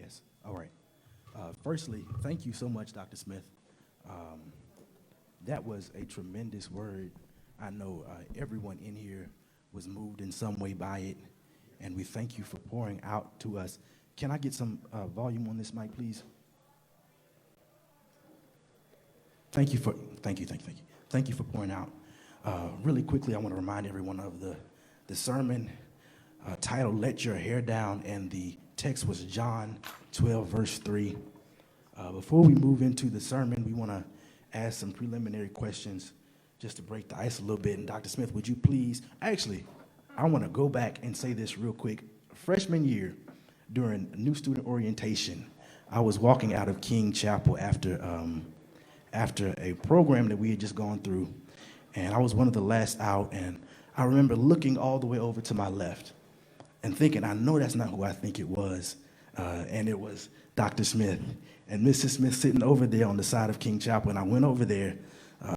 Yes. All right. Firstly, thank you so much, Dr. Smith. That was a tremendous word. I know everyone in here was moved in some way by it, and we thank you for pouring out to us. Can I get some volume on this mic, please? Thank you for pouring out. Really quickly, I want to remind everyone of the sermon titled "Let Your Hair Down," and the text was John 12, verse 3. Before we move into the sermon, we want to ask some preliminary questions just to break the ice a little bit. And Dr. Smith, would you please, actually, I want to go back and say this real quick. Freshman year, during new student orientation, I was walking out of King Chapel after a program that we had just gone through, and I was one of the last out, and I remember looking all the way over to my left and thinking, I know that's not who I think it was, and it was Dr. Smith and Mrs. Smith sitting over there on the side of King Chapel, and I went over there,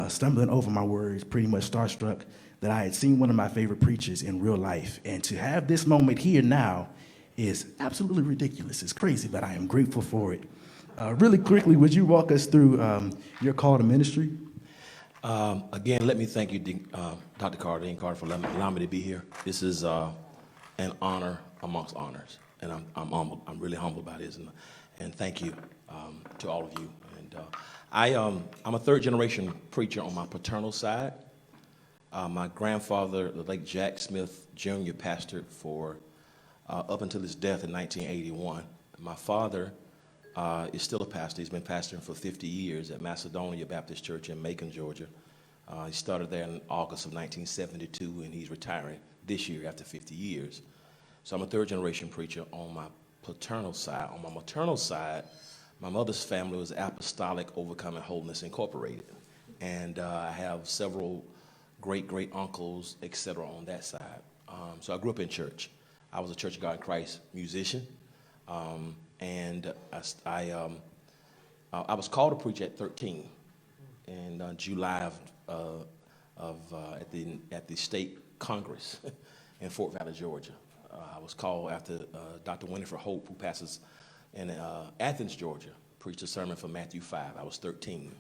stumbling over my words, pretty much starstruck that I had seen one of my favorite preachers in real life, and to have this moment here now is absolutely ridiculous. It's crazy, but I am grateful for it. Really quickly, would you walk us through your call to ministry? Again, let me thank you, Dr. Carter, Dean Carter, for allowing me to be here. This is an honor amongst honors, and I'm humbled. I'm really humbled by this, and thank you to all of you. And I'm a third-generation preacher on my paternal side. My grandfather, the late Jack Smith Jr., pastored for up until his death in 1981. My father is still a pastor. He's been pastoring for 50 years at Macedonia Baptist Church in Macon, Georgia. He started there in August of 1972, and he's retiring this year after 50 years. So I'm a third-generation preacher on my paternal side. On my maternal side, my mother's family was Apostolic Overcoming Holiness Incorporated, and I have several great-great-uncles, etc. on that side. So I grew up in church. I was a Church of God in Christ musician. And I was called to preach at 13 in July at the state congress in Fort Valley, Georgia. I was called after Dr. Winifred Hope, who pastors in Athens, Georgia, preached a sermon from Matthew 5. I was 13,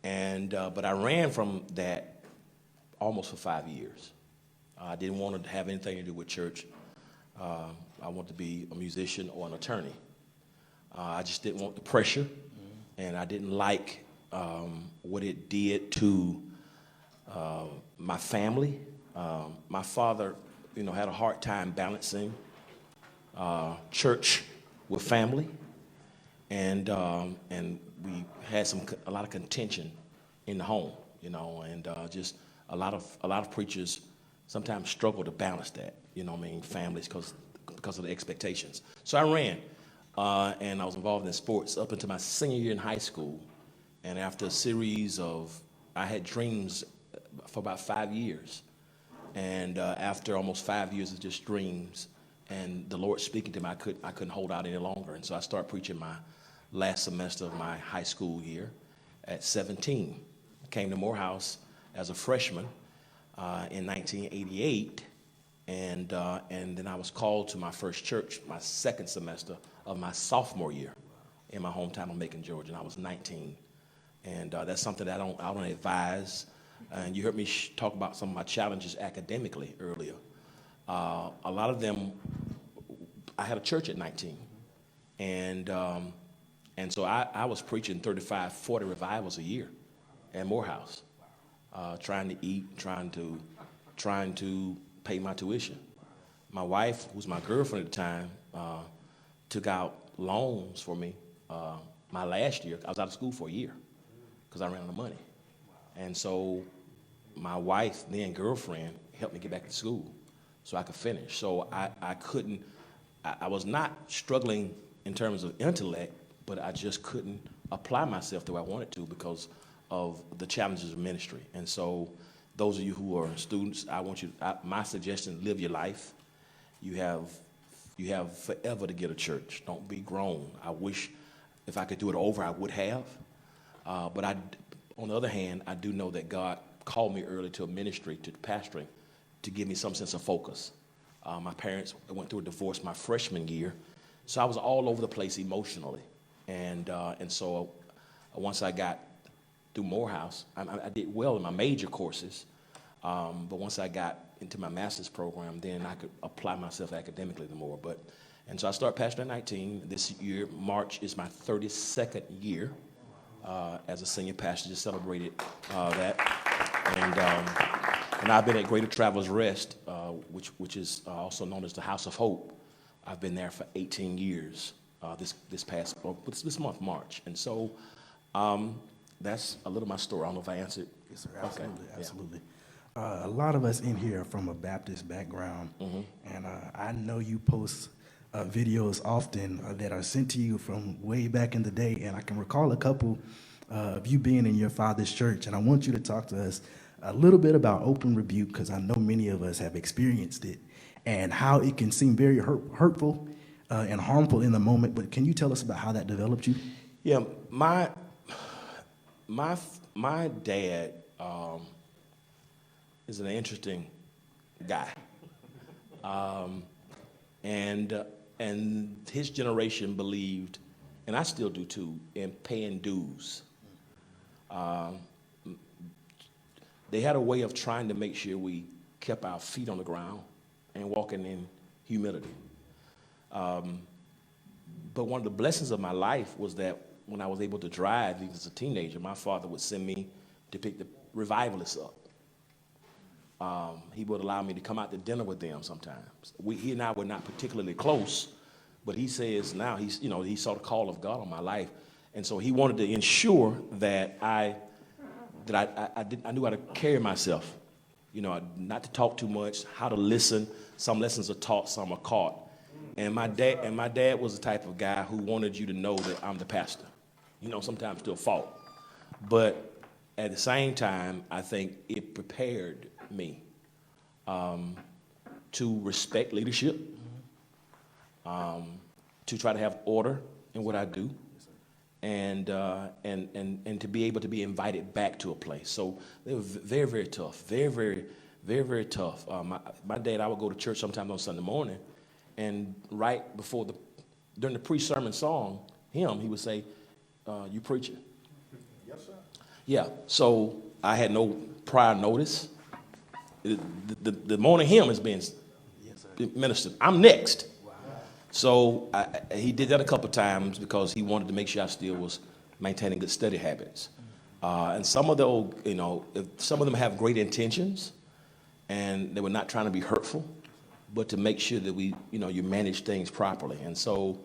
and but I ran from that almost for 5 years. I didn't want to have anything to do with church. I wanted to be a musician or an attorney. I just didn't want the pressure, and I didn't like what it did to my family. My father, had a hard time balancing church with family, and we had a lot of contention in the home, and just a lot of preachers sometimes struggle to balance that, families because of the expectations. So I ran. And I was involved in sports up until my senior year in high school. And after a series I had dreams for about 5 years. And after almost 5 years of just dreams, and the Lord speaking to me, I couldn't hold out any longer. And so I started preaching my last semester of my high school year at 17. I came to Morehouse as a freshman in 1988. And then I was called to my first church, my second semester of my sophomore year in my hometown of Macon, Georgia, and I was 19. And that's something that I don't advise. And you heard me talk about some of my challenges academically earlier. A lot of them, I had a church at 19. And so I was preaching 35, 40 revivals a year at Morehouse, trying to eat, trying to pay my tuition. My wife, who's my girlfriend at the time, took out loans for me my last year. I was out of school for a year because I ran out of money. And so my wife, then girlfriend, helped me get back to school so I could finish. So I was not struggling in terms of intellect, but I just couldn't apply myself the way I wanted to because of the challenges of ministry. And so those of you who are students, my suggestion, live your life. You have forever to get a church. Don't be grown. I wish if I could do it over, I would have. But on the other hand, I do know that God called me early to a ministry, to pastoring, to give me some sense of focus. My parents went through a divorce my freshman year, So I was all over the place emotionally. And so once I got through Morehouse, I did well in my major courses. But once I got into my master's program, then I could apply myself academically more. And so I started pastoring at 19. This year, March, is my 32nd year as a senior pastor. Just celebrated that. And I've been at Greater Travelers Rest, which is also known as the House of Hope. I've been there for 18 years this month, March. And so that's a little of my story. I don't know if I answered. Yes, sir. Absolutely. Okay. Absolutely. A lot of us in here are from a Baptist background, and I know you post videos often that are sent to you from way back in the day, and I can recall a couple of you being in your father's church, and I want you to talk to us a little bit about open rebuke, because I know many of us have experienced it, and how it can seem very hurtful and harmful in the moment. But can you tell us about how that developed you? Yeah, my dad is an interesting guy, and his generation believed, and I still do too, in paying dues. They had a way of trying to make sure we kept our feet on the ground and walking in humility. But one of the blessings of my life was that when I was able to drive, even as a teenager, my father would send me to pick the revivalists up. He would allow me to come out to dinner with them sometimes. He and I were not particularly close, but he says now he saw the call of God on my life, and so he wanted to ensure that I knew how to carry myself, not to talk too much, how to listen. Some lessons are taught, some are caught. And my dad was the type of guy who wanted you to know that I'm the pastor, sometimes to a fault. But at the same time, I think it prepared me to respect leadership, to try to have order in what I do, and to be able to be invited back to a place. So they were very, very tough, very, very, very, very tough. My dad, I would go to church sometimes on Sunday morning, and right before during the pre-sermon song, he would say, "You preaching?" Yes, sir. Yeah. So I had no prior notice. The morning hymn is being ministered. I'm next. Wow. So he did that a couple of times because he wanted to make sure I still was maintaining good study habits. And some of some of them have great intentions, and they were not trying to be hurtful, but to make sure that you manage things properly. And so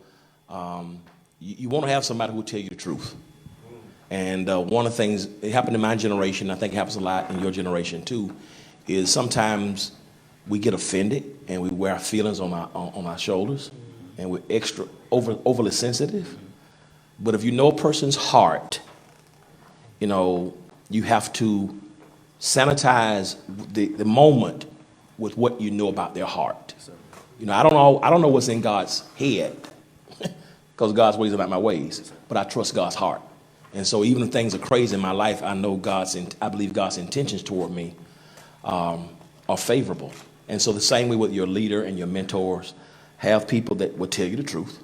you want to have somebody who will tell you the truth. And one of the things, it happened in my generation, I think it happens a lot in your generation too, is sometimes we get offended and we wear our feelings on our shoulders, and we're overly sensitive. But if you know a person's heart, you have to sanitize the moment with what you know about their heart. I don't know what's in God's head, because God's ways are not my ways, but I trust God's heart. And so even if things are crazy in my life, I believe God's intentions toward me are favorable. And so the same way with your leader and your mentors, have people that will tell you the truth.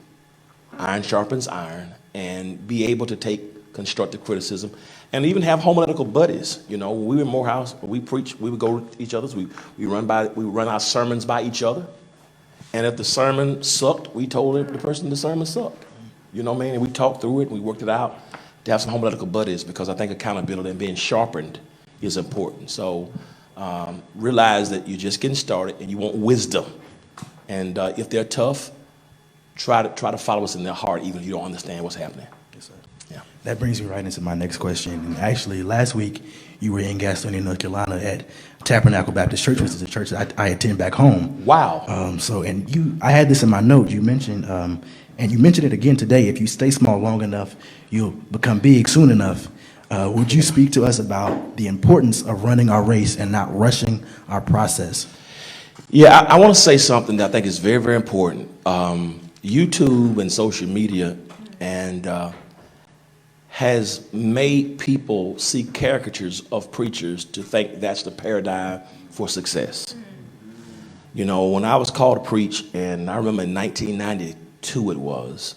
Iron sharpens iron, and be able to take constructive criticism, and even have homiletical buddies. When we were in Morehouse, we preach, we would go to each other's. We run our sermons by each other, and if the sermon sucked, we told the person the sermon sucked. And we talked through it, and we worked it out. To have some homiletical buddies, because I think accountability and being sharpened is important. So realize that you're just getting started and you want wisdom. And if they're tough, try to follow what's in their heart, even if you don't understand what's happening. Yes, sir. Yeah. That brings me right into my next question. And actually, last week, you were in Gastonia, North Carolina at Tabernacle Baptist Church, which is a church that I attend back home. Wow. I had this in my note. You mentioned, and you mentioned it again today, if you stay small long enough, you'll become big soon enough. Would you speak to us about the importance of running our race and not rushing our process? Yeah, I want to say something that I think is very, very important. YouTube and social media has made people see caricatures of preachers to think that's the paradigm for success. When I was called to preach, and I remember in 1992, 1992 it was,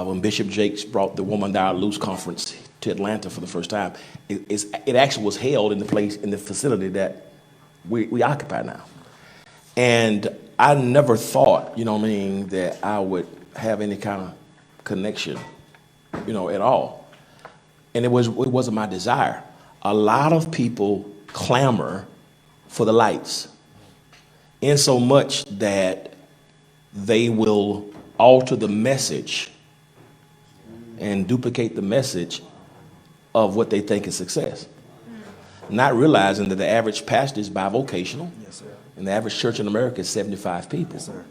when Bishop Jakes brought the Woman Thou Art Loose conference to Atlanta for the first time. It actually was held in the facility that we occupy now. And I never thought, that I would have any kind of connection, at all. And it wasn't my desire. A lot of people clamor for the lights, in so much that they will alter the message and duplicate the message of what they think is success, not realizing that the average pastor is bivocational. Yes, sir. And the average church in America is 75 people. Yes, sir.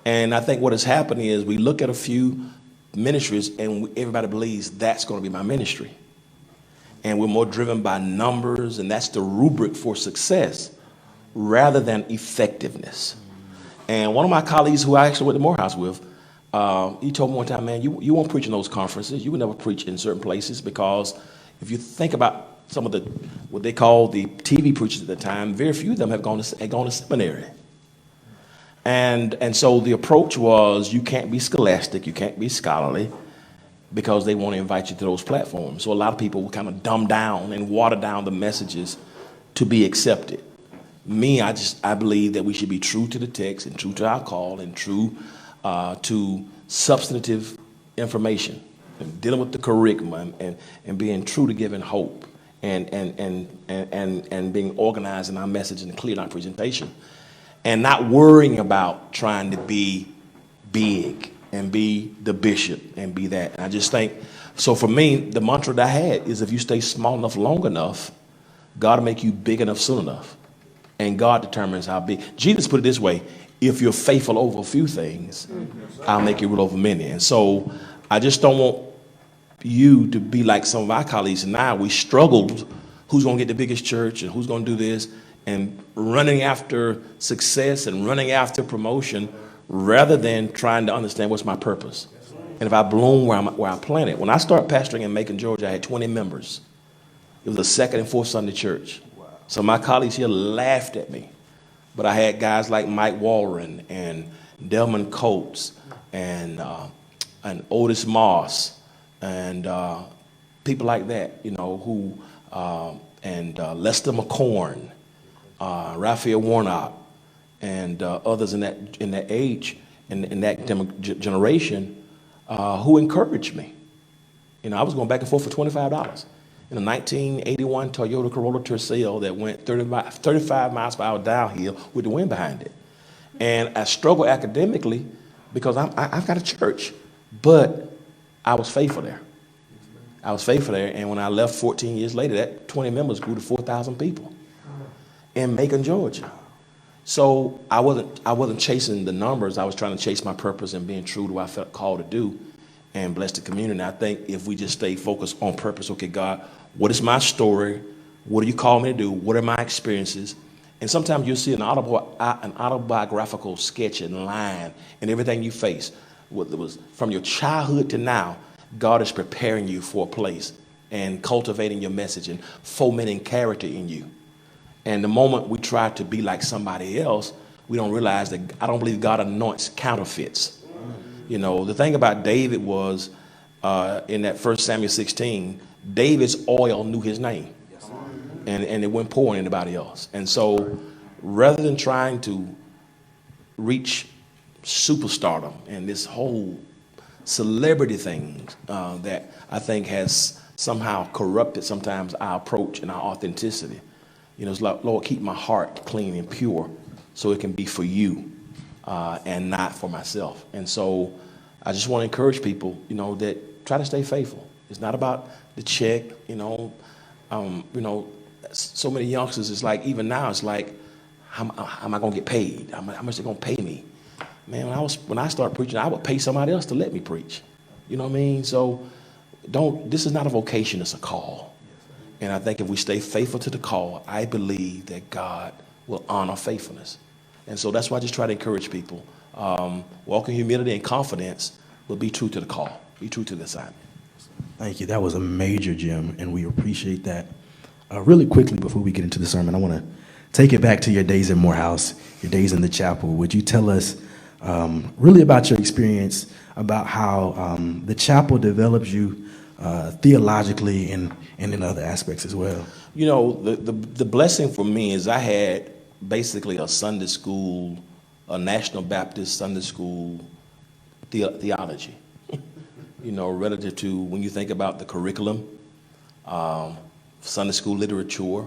And I think what is happening is we look at a few ministries and everybody believes that's going to be my ministry. And we're more driven by numbers, and that's the rubric for success rather than effectiveness. And one of my colleagues who I actually went to Morehouse with, he told me one time, man, you won't preach in those conferences. You would never preach in certain places, because if you think about some of what they call the TV preachers at the time, very few of them had gone to seminary. And so the approach was, you can't be scholastic, you can't be scholarly, because they want to invite you to those platforms. So a lot of people will kind of dumb down and water down the messages to be accepted. Me, I believe that we should be true to the text and true to our call and true to substantive information, and dealing with the curriculum and being true to giving hope and being organized in our message and clear in our presentation, and not worrying about trying to be big and be the bishop and be that. And I just think, so for me, the mantra that I had is, if you stay small enough long enough, God will make you big enough soon enough. And God determines how big. Jesus put it this way: if you're faithful over a few things, I'll make you rule over many. And so I just don't want you to be like some of our colleagues. Now we struggled, who's going to get the biggest church and who's going to do this, and running after success and running after promotion rather than trying to understand what's my purpose. And if I bloom where I planted. When I started pastoring in Macon, Georgia, I had 20 members. It was a second and fourth Sunday church. So my colleagues here laughed at me. But I had guys like Mike Walren and Delman Coates and Otis Moss and people like that, who and Lester McCorn, Raphael Warnock, and others in that age, in that generation, who encouraged me. I was going back and forth for $25 in a 1981 Toyota Corolla Tercel that went 35 miles per hour downhill with the wind behind it. And I struggled academically because I've got a church, but I was faithful there. And when I left 14 years later, that 20 members grew to 4,000 people in Macon, Georgia. So I wasn't chasing the numbers. I was trying to chase my purpose and being true to what I felt called to do and bless the community. And I think if we just stay focused on purpose, okay, God, what is my story? What do you call me to do? What are my experiences? And sometimes you'll see an autobiographical sketch in line and everything you face. What was from your childhood to now, God is preparing you for a place and cultivating your message and fomenting character in you. And the moment we try to be like somebody else, we don't realize that I don't believe God anoints counterfeits. The thing about David was, in that 1 Samuel 16, David's oil knew his name. And it wasn't pouring anybody else. And so rather than trying to reach superstardom and this whole celebrity thing that I think has somehow corrupted sometimes our approach and our authenticity, it's like, Lord, keep my heart clean and pure so it can be for you and not for myself. And so I just want to encourage people, that try to stay faithful. It's not about the check, so many youngsters, it's like, even now, it's like, how am I going to get paid? How much they going to pay me? Man, when I started preaching, I would pay somebody else to let me preach. You know what I mean? So this is not a vocation, it's a call. And I think if we stay faithful to the call, I believe that God will honor faithfulness. And so that's why I just try to encourage people. Walk in humility and confidence, but be true to the call. Be true to the assignment. Thank you. That was a major gem, and we appreciate that. Really quickly, before we get into the sermon, I want to take it back to your days in Morehouse, your days in the chapel. Would you tell us really about your experience, about how the chapel develops you theologically and in other aspects as well. You know, the blessing for me is I had basically a Sunday school, a National Baptist Sunday school theology, you know, relative to when you think about the curriculum, Sunday school literature.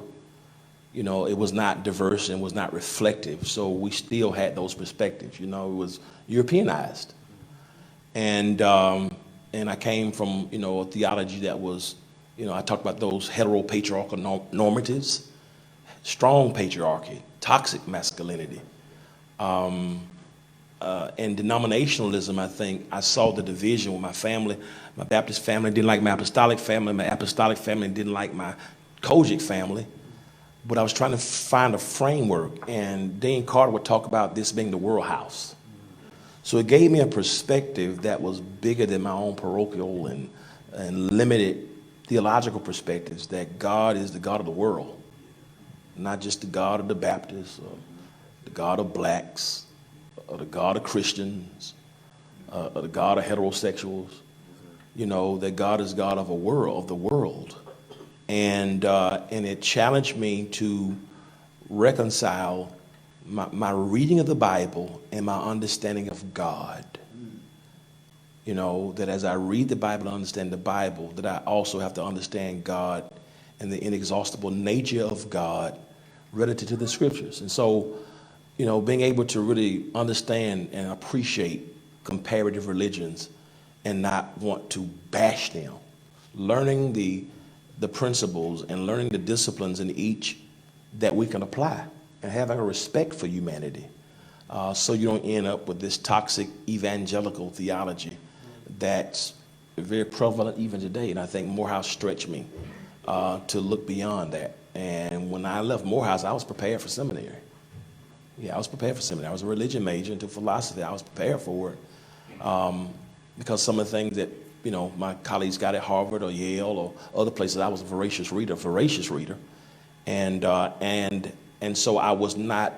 You know, it was not diverse and was not reflective, so we still had those perspectives. You know, it was Europeanized, and I came from, you know, a theology that was, you know, I talked about those heteropatriarchal normatives, strong patriarchy, toxic masculinity, and denominationalism. I think I saw the division with my family. My Baptist family didn't like my apostolic family. My apostolic family didn't like my Kojic family. But I was trying to find a framework, and Dean Carter would talk about this being the world house. So it gave me a perspective that was bigger than my own parochial and limited theological perspectives, that God is the God of the world, not just the God of the Baptists, or the God of blacks, or the God of Christians, or the God of heterosexuals. You know, that God is God of the world. And it challenged me to reconcile my reading of the Bible and my understanding of God. You know, that as I read the Bible and understand the Bible, that I also have to understand God and the inexhaustible nature of God relative to the scriptures. And so, you know, being able to really understand and appreciate comparative religions and not want to bash them, learning the principles and learning the disciplines in each that we can apply, and having a respect for humanity, so you don't end up with this toxic evangelical theology that's very prevalent even today. And I think Morehouse stretched me to look beyond that. And when I left Morehouse, I was prepared for seminary. Yeah, I was prepared for seminary. I was a religion major into philosophy. I was prepared for it because some of the things that, you know, my colleagues got at Harvard or Yale or other places, I was a voracious reader. And so I was not,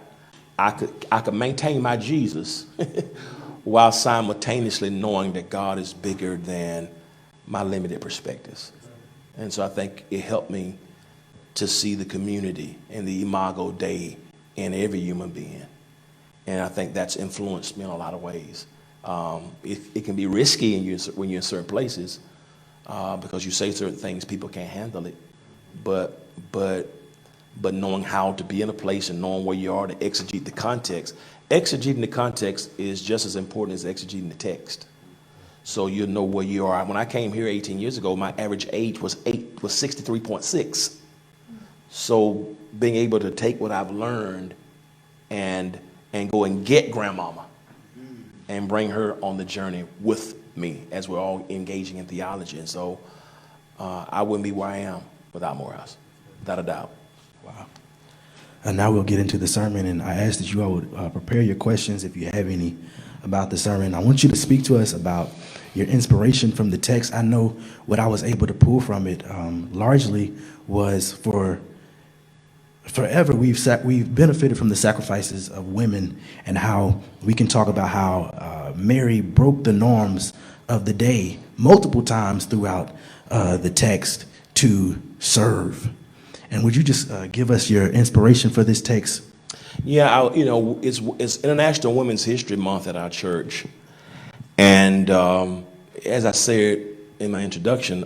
I could maintain my Jesus while simultaneously knowing that God is bigger than my limited perspectives. And so I think it helped me to see the community and the imago Dei in every human being. And I think that's influenced me in a lot of ways. It can be risky when you're in certain places because you say certain things, people can't handle it. But knowing how to be in a place and knowing where you are to exegete the context. Exegeting the context is just as important as exegeting the text. So you know where you are. When I came here 18 years ago, my average age was 63.6. So being able to take what I've learned and go and get grandmama and bring her on the journey with me as we're all engaging in theology. And so I wouldn't be where I am without Morehouse, without a doubt. Wow. And now we'll get into the sermon, and I ask that you all would prepare your questions if you have any about the sermon. I want you to speak to us about your inspiration from the text. I know what I was able to pull from it largely was forever we've benefited from the sacrifices of women, and how we can talk about how Mary broke the norms of the day multiple times throughout the text to serve. And would you just give us your inspiration for this text? Yeah, it's International Women's History Month at our church, and as I said in my introduction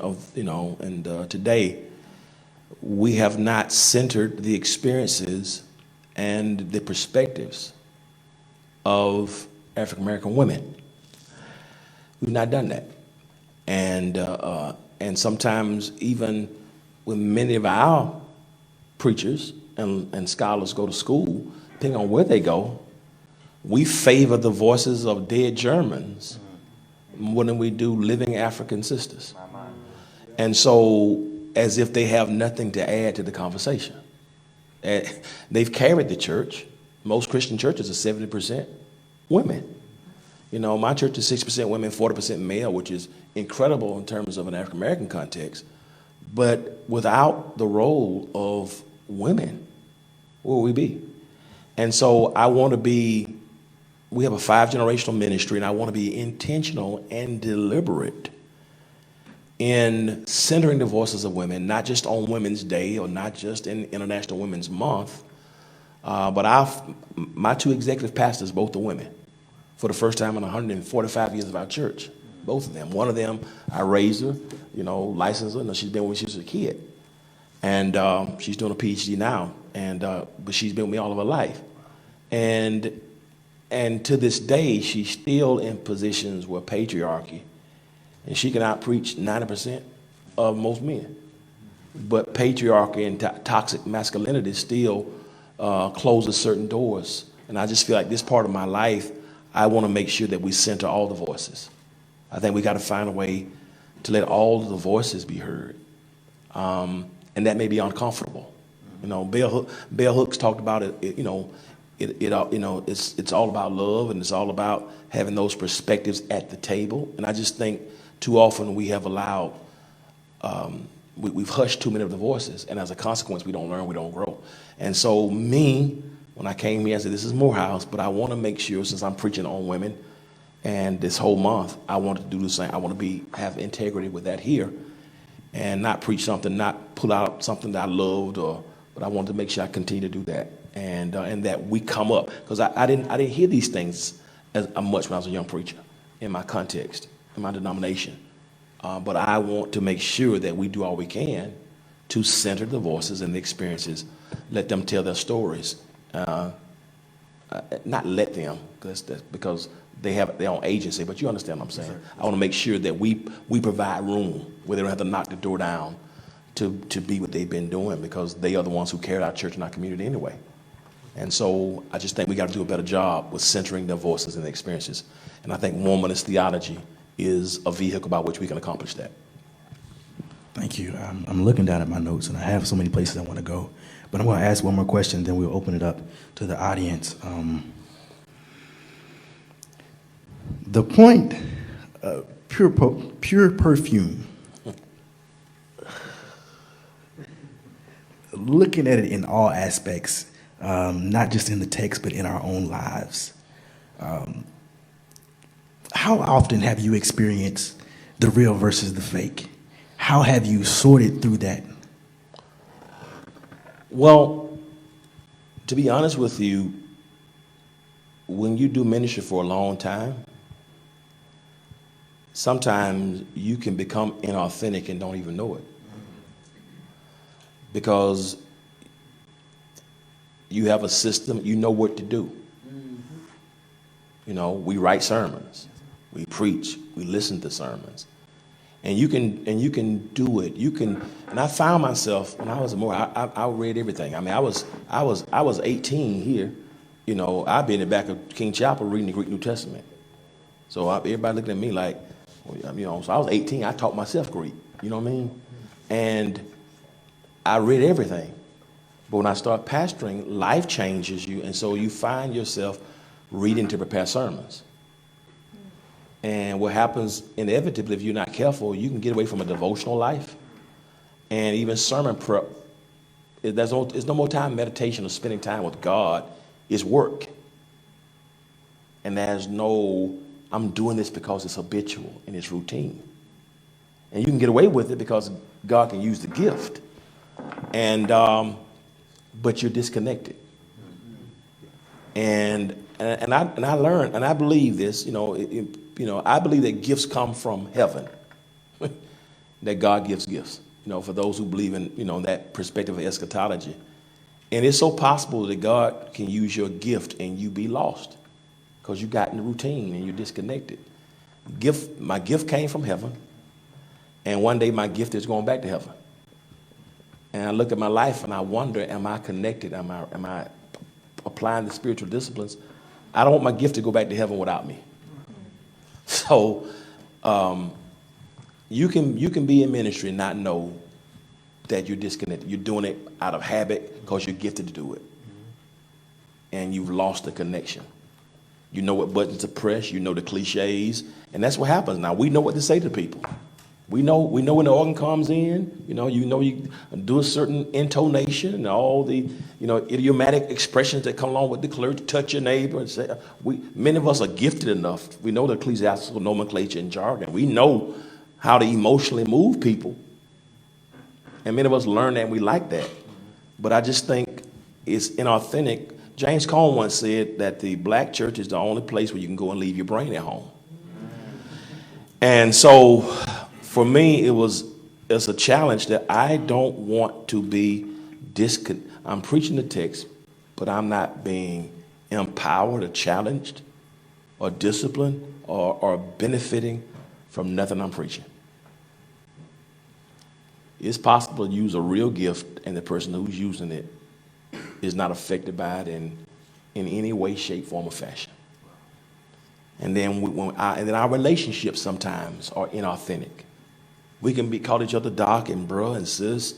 today, we have not centered the experiences and the perspectives of African American women. We've not done that, and sometimes even when many of our preachers and scholars go to school, depending on where they go, we favor the voices of dead Germans more than we do living African sisters. And so, as if they have nothing to add to the conversation. They've carried the church. Most Christian churches are 70% women. You know, my church is 60% women, 40% male, which is incredible in terms of an African American context. But without the role of women, where would we be? And so I want to be we have a 5-generational ministry, and I want to be intentional and deliberate in centering the voices of women, not just on Women's Day or not just in International Women's Month, but my 2 executive pastors, both are women, for the first time in 145 years of our church, both of them. One of them, I raised her, licensed her, and she's been with me since she was a kid. And she's doing a PhD now, but she's been with me all of her life. And to this day, she's still in positions where patriarchy, and she can out-preach 90% of most men. But patriarchy and toxic masculinity still closes certain doors. And I just feel like this part of my life, I want to make sure that we center all the voices. I think we got to find a way to let all of the voices be heard. And that may be uncomfortable. Bell Hooks talked about it, it's all about love, and it's all about having those perspectives at the table. And I just think too often we have allowed, we've hushed too many of the voices, and as a consequence, we don't learn, we don't grow. And so when I came here, I said, this is Morehouse, but I want to make sure, since I'm preaching on women, and this whole month, I want to do the same. I want to have integrity with that here, and not preach something, not pull out something that I loved, but I wanted to make sure I continue to do that, and that we come up, because I didn't hear these things as much when I was a young preacher in my context, in my denomination. But I want to make sure that we do all we can to center the voices and the experiences, let them tell their stories. Not let them, because they have their own agency, but you understand what I'm saying. I want to make sure that we provide room where they don't have to knock the door down to be what they've been doing, because they are the ones who carry our church and our community anyway. And so I just think we got to do a better job with centering their voices and their experiences. And I think womanist theology is a vehicle by which we can accomplish that. Thank you. I'm looking down at my notes, and I have so many places I want to go. But I'm going to ask one more question, then we'll open it up to the audience. The point of pure perfume, looking at it in all aspects, not just in the text, but in our own lives. How often have you experienced the real versus the fake? How have you sorted through that? Well, to be honest with you, when you do ministry for a long time, sometimes you can become inauthentic and don't even know it. Because you have a system, you know what to do. We write sermons, we preach, we listen to sermons. And you can do it. And I found myself when I was more. I read everything. I mean, I was 18 here. I've been in the back of King Chapel reading the Greek New Testament. So everybody looking at me like, So I was 18. I taught myself Greek. You know what I mean? And I read everything. But when I start pastoring, life changes you, and so you find yourself reading to prepare sermons. And what happens inevitably, if you're not careful, you can get away from a devotional life. And even sermon prep, there's no more time meditation or spending time with God. It's work. And there's no, I'm doing this because it's habitual and it's routine. And you can get away with it because God can use the gift. And but you're disconnected. And I learned, and I believe this, I believe that gifts come from heaven, that God gives gifts, for those who believe in, that perspective of eschatology. And it's so possible that God can use your gift and you be lost because you got in the routine and you're disconnected. My gift came from heaven, and one day my gift is going back to heaven. And I look at my life and I wonder, am I connected? Am I applying the spiritual disciplines? I don't want my gift to go back to heaven without me. So you can be in ministry and not know that you're disconnected. You're doing it out of habit because you're gifted to do it. And you've lost the connection. You know what buttons to press. You know the cliches. And that's what happens. Now, we know what to say to people. We know when the organ comes in. You do a certain intonation and all the idiomatic expressions that come along with the clergy. Touch your neighbor and say. Many of us are gifted enough. We know the ecclesiastical nomenclature and jargon. We know how to emotionally move people, and many of us learn that and we like that. But I just think it's inauthentic. James Cone once said that the black church is the only place where you can go and leave your brain at home. And so for me, it's a challenge that I don't want to be I'm preaching the text, but I'm not being empowered or challenged or disciplined or benefiting from nothing I'm preaching. It's possible to use a real gift and the person who's using it is not affected by it in any way, shape, form, or fashion. And then our relationships sometimes are inauthentic. We can call each other doc and bruh and sis,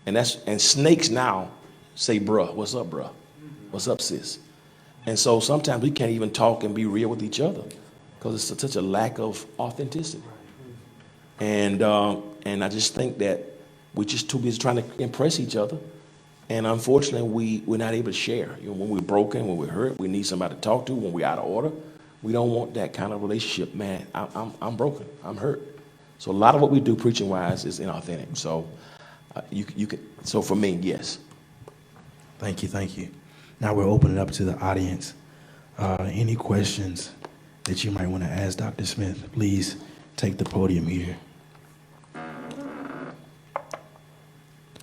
and snakes now say bruh, what's up, bruh? What's up, sis? And so sometimes we can't even talk and be real with each other because it's such a lack of authenticity. And I just think that we're just too busy trying to impress each other. And unfortunately, we're not able to share. When we're broken, when we're hurt, we need somebody to talk to. When we're out of order, we don't want that kind of relationship. Man, I'm broken. I'm hurt. So a lot of what we do preaching-wise is inauthentic. So So for me, yes. Thank you. Now we're opening up to the audience. Any questions that you might want to ask Dr. Smith, please take the podium here.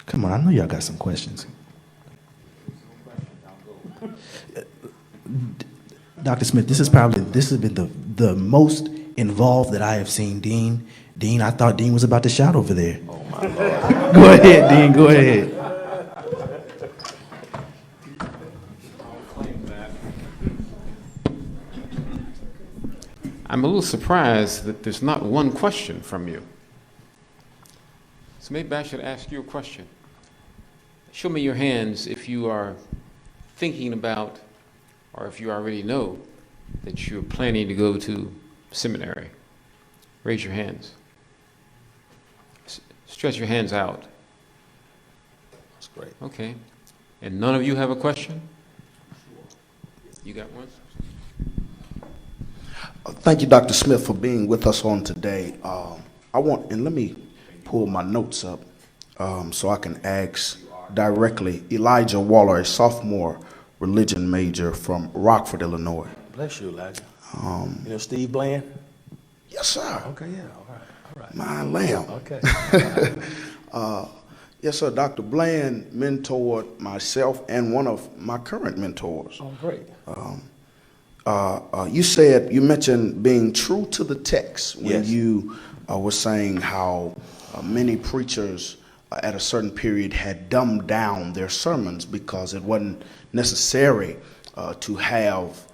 Come on, I know y'all got some questions. Dr. Smith, this has been the most involved that I have seen Dean. Dean, I thought Dean was about to shout over there. Oh my Lord. Go ahead, Dean, go ahead. I'm a little surprised that there's not one question from you. So maybe I should ask you a question. Show me your hands if you are thinking about, or if you already know that you're planning to go to seminary. Raise your hands. Stretch your hands out. That's great. Okay. And none of you have a question? You got one? Thank you, Dr. Smith, for being with us on today. Let me pull my notes up so I can ask directly. Elijah Waller, a sophomore religion major from Rockford, Illinois. Bless you, Elijah. Steve Bland? Yes, sir. Okay, yeah, all right. My lamb. Okay. Yes, sir. Dr. Bland mentored myself and one of my current mentors. Oh, great. You mentioned being true to the text when Yes. you were saying how many preachers at a certain period had dumbed down their sermons because it wasn't necessary to have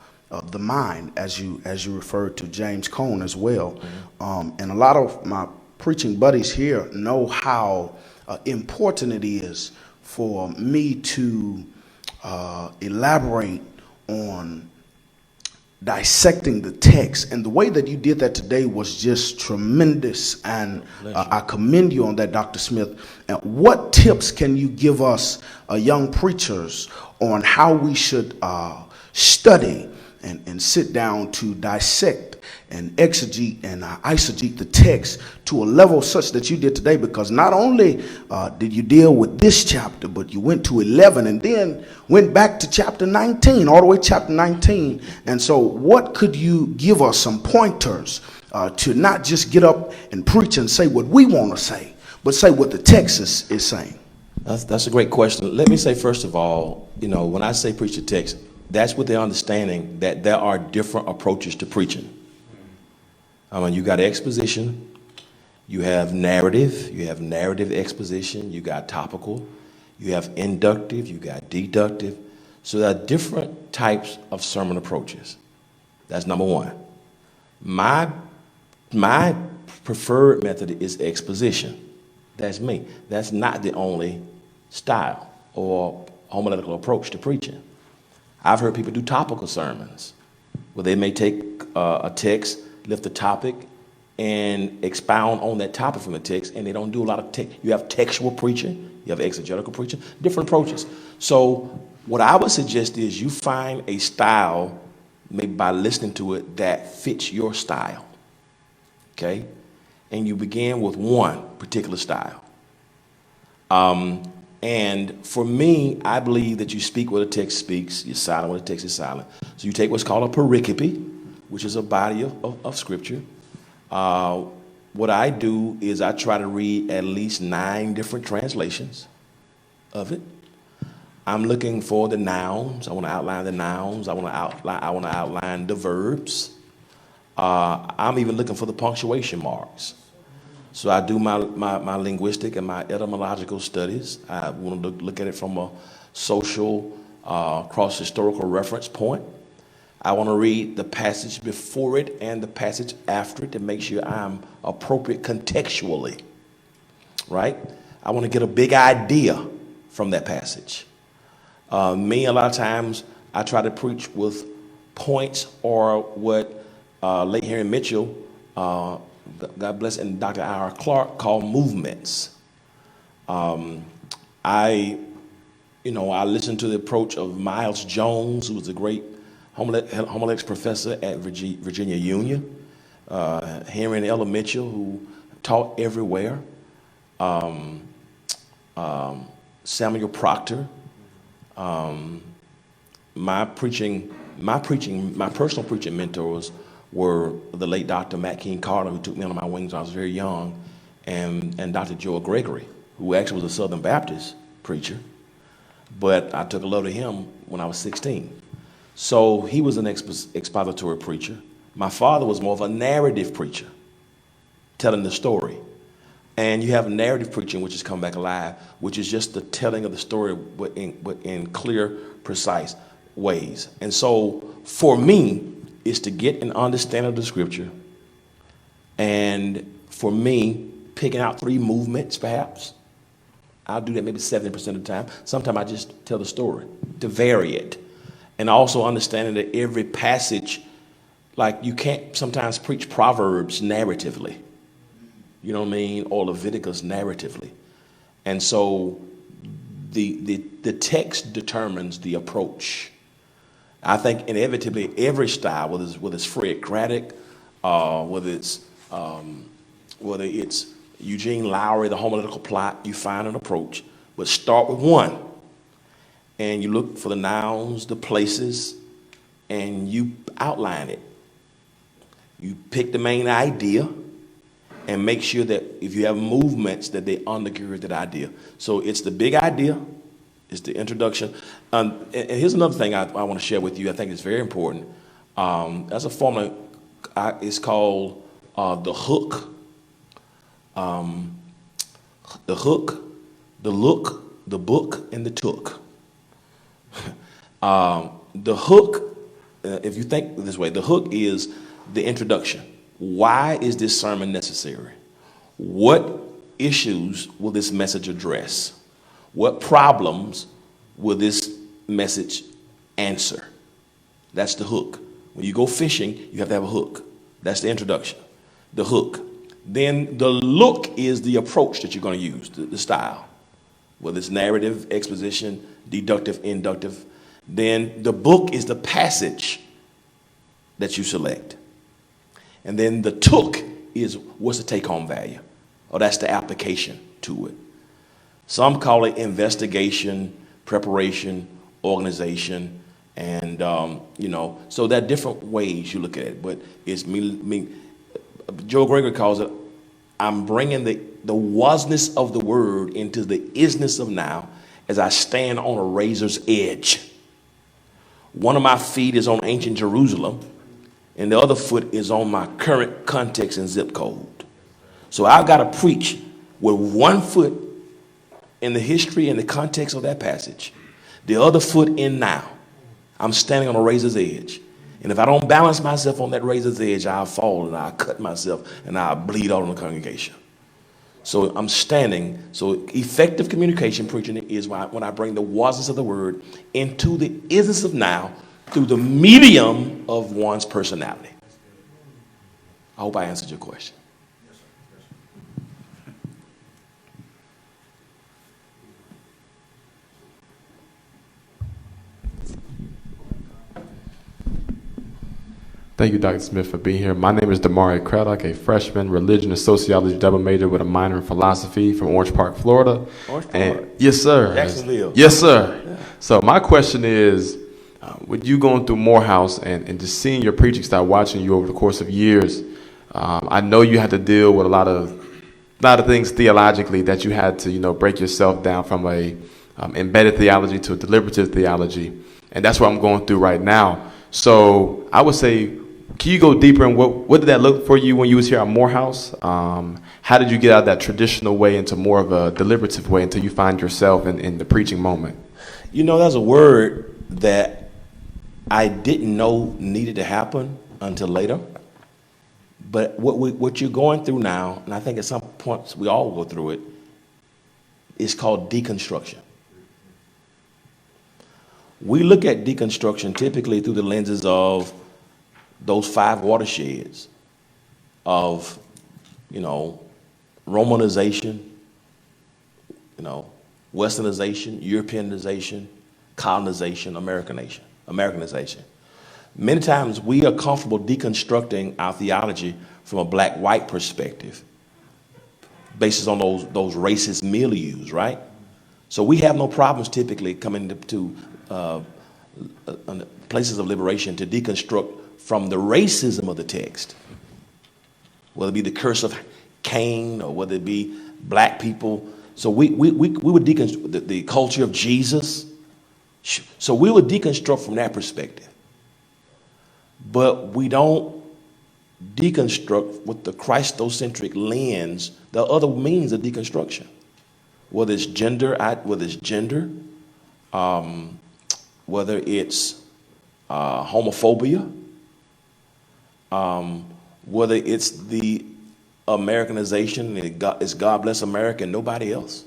the mind, as you referred to James Cone as well. Mm-hmm. And a lot of my preaching buddies here know how important it is for me to elaborate on dissecting the text, and the way that you did that today was just tremendous, and I commend you on that, Dr. Smith. And what tips can you give us young preachers on how we should study and sit down to dissect and exegete and eisegete the text to a level such that you did today? Because not only did you deal with this chapter, but you went to 11 and then went back to chapter 19, all the way to chapter 19. And so what could you give us some pointers to not just get up and preach and say what we want to say, but say what the text is saying? That's a great question. Let me say, first of all, when I say preach the text, that's with the understanding that there are different approaches to preaching. You got exposition, you have narrative exposition, you got topical, you have inductive, you got deductive. So there are different types of sermon approaches. That's number one. My preferred method is exposition. That's me. That's not the only style or homiletical approach to preaching. I've heard people do topical sermons where they may take a text, lift a topic, and expound on that topic from the text, and they don't do a lot of you have textual preaching, you have exegetical preaching, different approaches. So what I would suggest is you find a style, maybe by listening to it, that fits your style, okay? And you begin with one particular style. And for me, I believe that you speak what the text speaks, you're silent when the text is silent. So you take what's called a pericope, which is a body of scripture. What I do is I try to read at least 9 different translations of it. I'm looking for the nouns. I want to outline the nouns. I want to outline the verbs. I'm even looking for the punctuation marks. So I do my linguistic and my etymological studies. I want to look at it from a social, cross-historical reference point. I want to read the passage before it and the passage after it to make sure I'm appropriate contextually, right? I want to get a big idea from that passage. Me, a lot of times, I try to preach with points or what late Henry Mitchell, God bless, and Dr. R. Clark call movements. I listened to the approach of Miles Jones, who was a great homiletics professor at Virginia Union. Henry and Ella Mitchell, who taught everywhere. Samuel Proctor. My personal preaching mentors were the late Dr. Matt King Carter, who took me under my wings when I was very young, and Dr. Joel Gregory, who actually was a Southern Baptist preacher, but I took a love to him when I was 16. So he was an expository preacher. My father was more of a narrative preacher, telling the story. And you have narrative preaching, which has come back alive, which is just the telling of the story but in clear, precise ways. And so for me, it's to get an understanding of the scripture, and for me, picking out 3 movements, perhaps. I'll do that maybe 70% of the time. Sometimes I just tell the story to vary it. And also understanding that every passage, like you can't sometimes preach Proverbs narratively. You know what I mean? Or Leviticus narratively. And so the text determines the approach. I think inevitably every style, whether it's Fred Craddock, whether it's Eugene Lowry, the homiletical plot, you find an approach, but start with one. And you look for the nouns, the places, and you outline it. You pick the main idea and make sure that if you have movements that they undergird that idea. So it's the big idea, it's the introduction. And here's another thing I want to share with you. I think it's very important. That's a formula. It's called the hook. The hook, the look, the book, and the took. The hook, if you think this way, the hook is the introduction. Why is this sermon necessary? What issues will this message address? What problems will this message answer? That's the hook. When you go fishing, you have to have a hook. That's the introduction, the hook. Then the look is the approach that you're going to use, the style, whether it's narrative, exposition, deductive, inductive. Then the book is the passage that you select. And then the took is what's the take-home value, or that's the application to it. Some call it investigation, preparation, organization, and so there are different ways you look at it. But it's me. Joe Gregory calls it, I'm bringing the wasness of the word into the isness of now as I stand on a razor's edge. One of my feet is on ancient Jerusalem, and the other foot is on my current context and zip code. So I've got to preach with one foot in the history and the context of that passage, the other foot in now. I'm standing on a razor's edge. And if I don't balance myself on that razor's edge, I'll fall and I'll cut myself and I'll bleed out in the congregation. So I'm standing. So effective communication preaching is when I bring the wasness of the word into the isness of now through the medium of one's personality. I hope I answered your question. Thank you, Dr. Smith, for being here. My name is Damari Craddock, a freshman religion and sociology double major with a minor in philosophy from Orange Park, Florida. Orange Park? And, yes, sir. Jacksonville. Yes, sir. Yeah. So my question is, with you going through Morehouse and just seeing your preaching style, watching you over the course of years, I know you had to deal with a lot of things theologically that you had to, break yourself down from a embedded theology to a deliberative theology. And that's what I'm going through right now. So I would say, can you go deeper in what did that look for you when you was here at Morehouse? How did you get out of that traditional way into more of a deliberative way until you find yourself in the preaching moment? There's a word that I didn't know needed to happen until later. But what you're going through now, and I think at some points we all go through it, is called deconstruction. We look at deconstruction typically through the lenses of those 5 watersheds of, Romanization, Westernization, Europeanization, colonization, Americanization. Many times we are comfortable deconstructing our theology from a black-white perspective, based on those racist milieus, right? So we have no problems typically coming to places of liberation to deconstruct from the racism of the text, whether it be the curse of Cain or whether it be black people. So we would deconstruct the culture of Jesus. So we would deconstruct from that perspective. But we don't deconstruct with the Christocentric lens, the other means of deconstruction, whether it's gender, whether it's homophobia, whether it's the Americanization, it's God bless America and nobody else.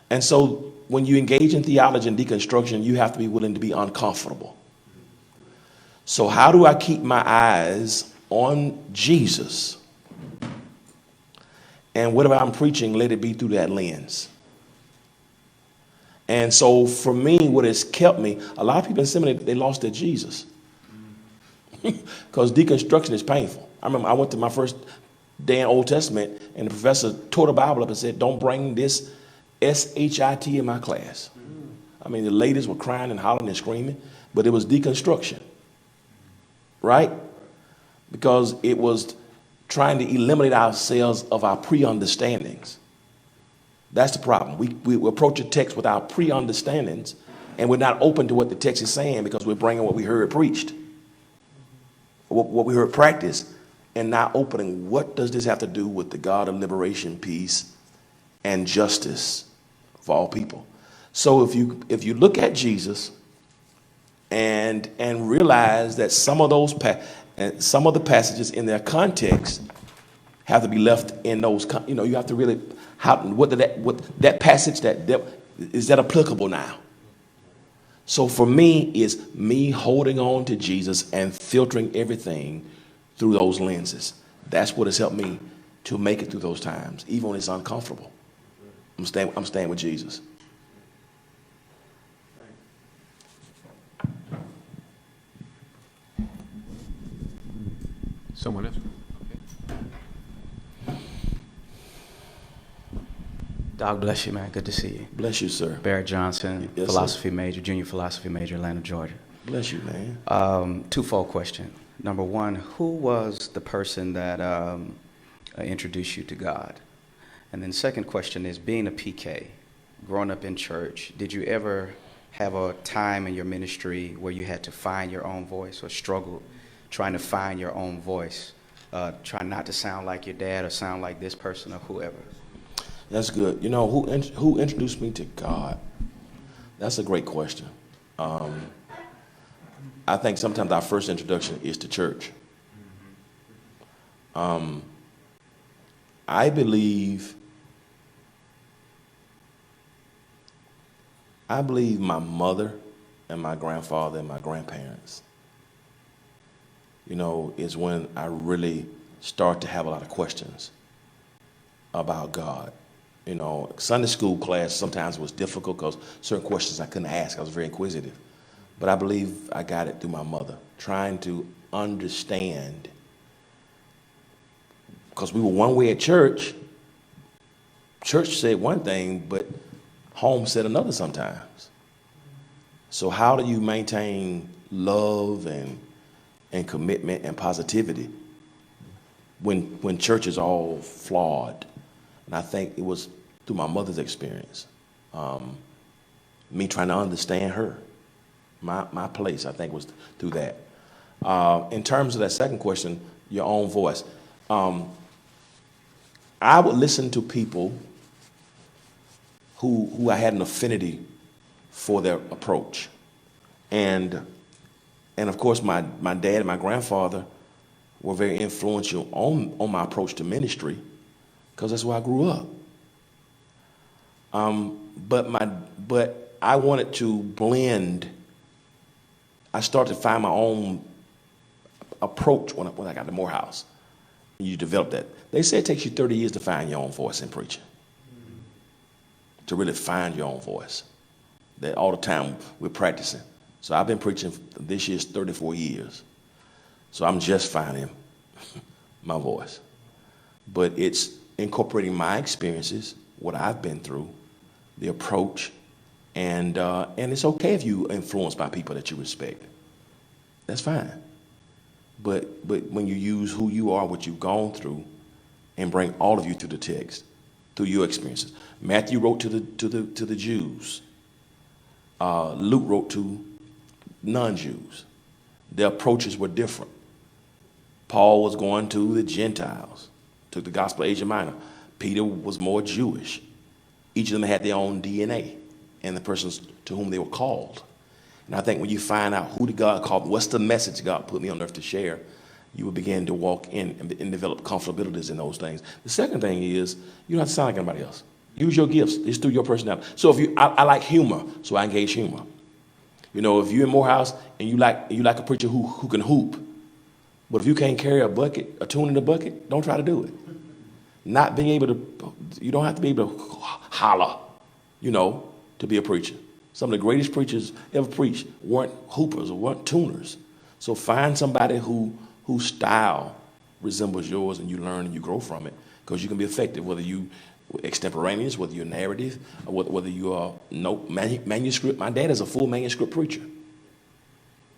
And so when you engage in theology and deconstruction, you have to be willing to be uncomfortable. So how do I keep my eyes on Jesus? And whatever I'm preaching, let it be through that lens. And so for me, what has kept me, a lot of people in seminary, they lost their Jesus. Because deconstruction is painful. I remember I went to my first day in Old Testament, and the professor tore the Bible up and said, don't bring this SHIT in my class. I mean, the ladies were crying and hollering and screaming, but it was deconstruction, right? Because it was trying to eliminate ourselves of our pre-understandings. That's the problem. We approach a text with our pre-understandings, and we're not open to what the text is saying because we're bringing what we heard preached, what we heard practiced, and not opening what does this have to do with the God of liberation, peace, and justice for all people. So if you look at Jesus and realize that some of the passages in their context have to be left in those, you have to really, what that passage, is that applicable now? So for me, it's me holding on to Jesus and filtering everything through those lenses. That's what has helped me to make it through those times, even when it's uncomfortable. I'm staying with Jesus. Someone else? Okay. Doc, bless you, man. Good to see you. Bless you, sir. Barrett Johnson, Yes, philosophy major, junior philosophy major, Atlanta, Georgia. Bless you, man. Twofold question. Number one, who was the person that introduced you to God? And then second question is, being a PK, growing up in church, did you ever have a time in your ministry where you had to find your own voice or struggle trying to find your own voice, trying not to sound like your dad or sound like this person or whoever? That's good. Who introduced me to God? That's a great question. I think sometimes our first introduction is to church. I believe my mother and my grandfather and my grandparents, is when I really start to have a lot of questions about God. Sunday school class sometimes was difficult because certain questions I couldn't ask. I was very inquisitive. But I believe I got it through my mother, trying to understand, because we were one way at church. Church said one thing, but home said another sometimes. So how do you maintain love and commitment and positivity when church is all flawed? And I think it was through my mother's experience, me trying to understand her, my place, I think was through that. In terms of that second question, your own voice, I would listen to people who I had an affinity for their approach. And of course, my dad and my grandfather were very influential on my approach to ministry, because that's where I grew up. But I wanted to blend. I started to find my own approach when I got to Morehouse. You develop that. They say it takes you 30 years to find your own voice in preaching, to really find your own voice. That all the time we're practicing. So I've been preaching this year's 34 years. So I'm just finding my voice. But it's incorporating my experiences, what I've been through, the approach, and it's okay if you're influenced by people that you respect. That's fine. But when you use who you are, what you've gone through, and bring all of you through the text, through your experiences. Matthew wrote to the Jews. Luke wrote to non-Jews. Their approaches were different. Paul was going to the Gentiles, took the gospel of Asia Minor. Peter was more Jewish. Each of them had their own DNA and the persons to whom they were called. And I think when you find out who did God call, what's the message God put me on earth to share, you will begin to walk in and develop comfortabilities in those things. The second thing is, you don't have to sound like anybody else. Use your gifts. It's through your personality. So I like humor, so I engage humor. You know, if you're in Morehouse and you like a preacher who can hoop, but if you can't carry a tune in the bucket, don't try to do it. Not being able to, you don't have to be able to holler, to be a preacher. Some of the greatest preachers ever preached weren't hoopers or weren't tuners. So find somebody whose style resembles yours, and you learn and you grow from it, because you can be effective, whether you extemporaneous, whether you're narrative, or whether you are manuscript. My dad is a full manuscript preacher.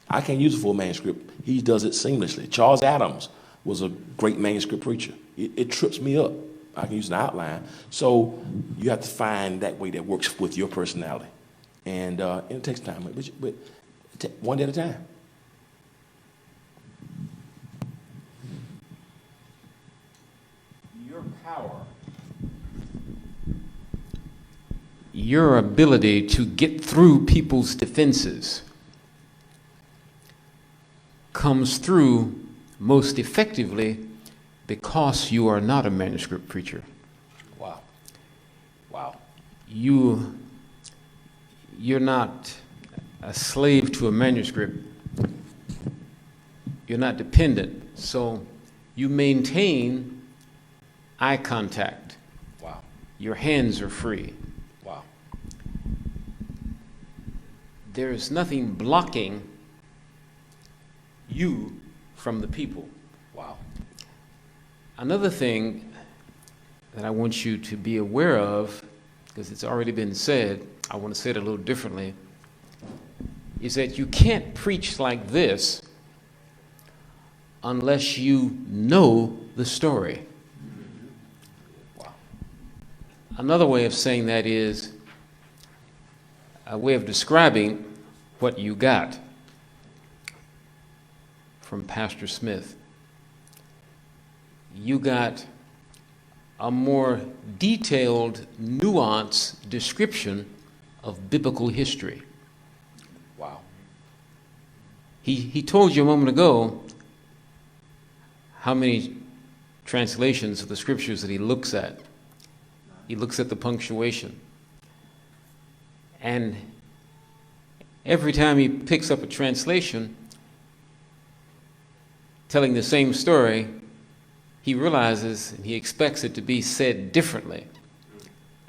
I can't use a full manuscript. He does it seamlessly. Charles Adams was a great manuscript preacher. It trips me up. I can use an outline. So you have to find that way that works with your personality. And it takes time, but one day at a time. Your power, your ability to get through people's defenses comes through most effectively because you are not a manuscript preacher. Wow. Wow. You're not a slave to a manuscript. You're not dependent. So you maintain eye contact. Wow. Your hands are free. Wow. There is nothing blocking you from the people. Wow. Another thing that I want you to be aware of, because it's already been said, I want to say it a little differently, is that you can't preach like this unless you know the story. Wow. Another way of saying that is a way of describing what you got from Pastor Smith. You got a more detailed, nuanced description of biblical history. Wow. He told you a moment ago how many translations of the scriptures that he looks at. He looks at the punctuation. And every time he picks up a translation telling the same story, he realizes and he expects it to be said differently.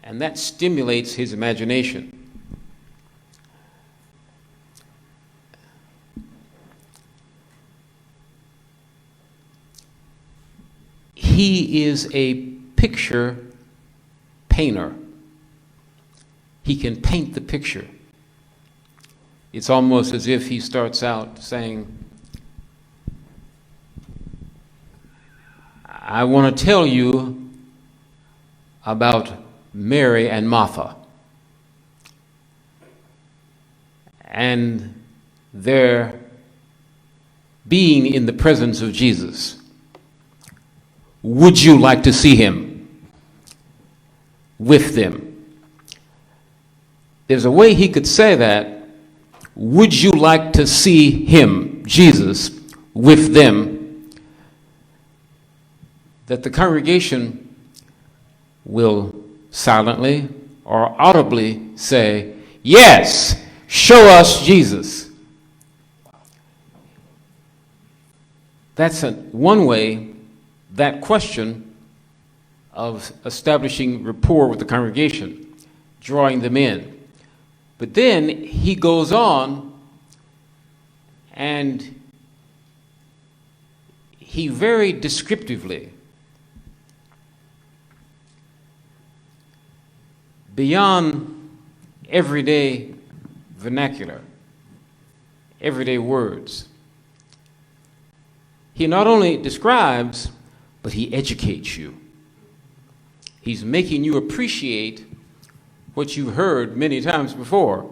And that stimulates his imagination. he is a picture painter. He can paint the picture. It's almost as if he starts out saying, I want to tell you about Mary and Martha and their being in the presence of Jesus. Would you like to see him with them? There's a way he could say that. Would you like to see him, Jesus, with them? That the congregation will silently or audibly say, yes, show us Jesus. That's one way that question of establishing rapport with the congregation, drawing them in. But then he goes on and he very descriptively, beyond everyday vernacular, everyday words, he not only describes, but he educates you. He's making you appreciate what you've heard many times before.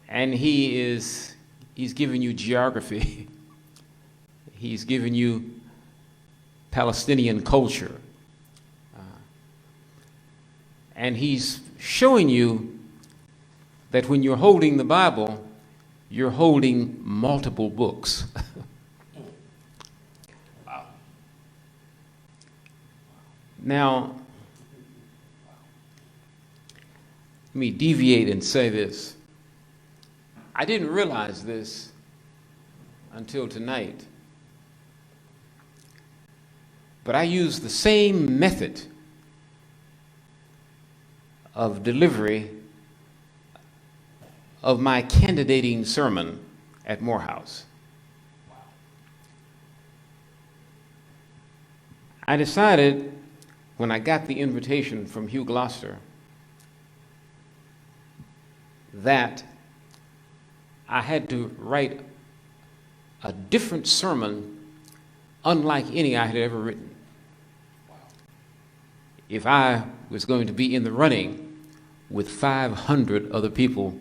And he's giving you geography. He's giving you Palestinian culture. And he's showing you that when you're holding the Bible, you're holding multiple books. Now, let me deviate and say this. I didn't realize this until tonight, but I used the same method of delivery of my candidating sermon at Morehouse. I decided when I got the invitation from Hugh Gloucester that I had to write a different sermon unlike any I had ever written. If I was going to be in the running with 500 other people,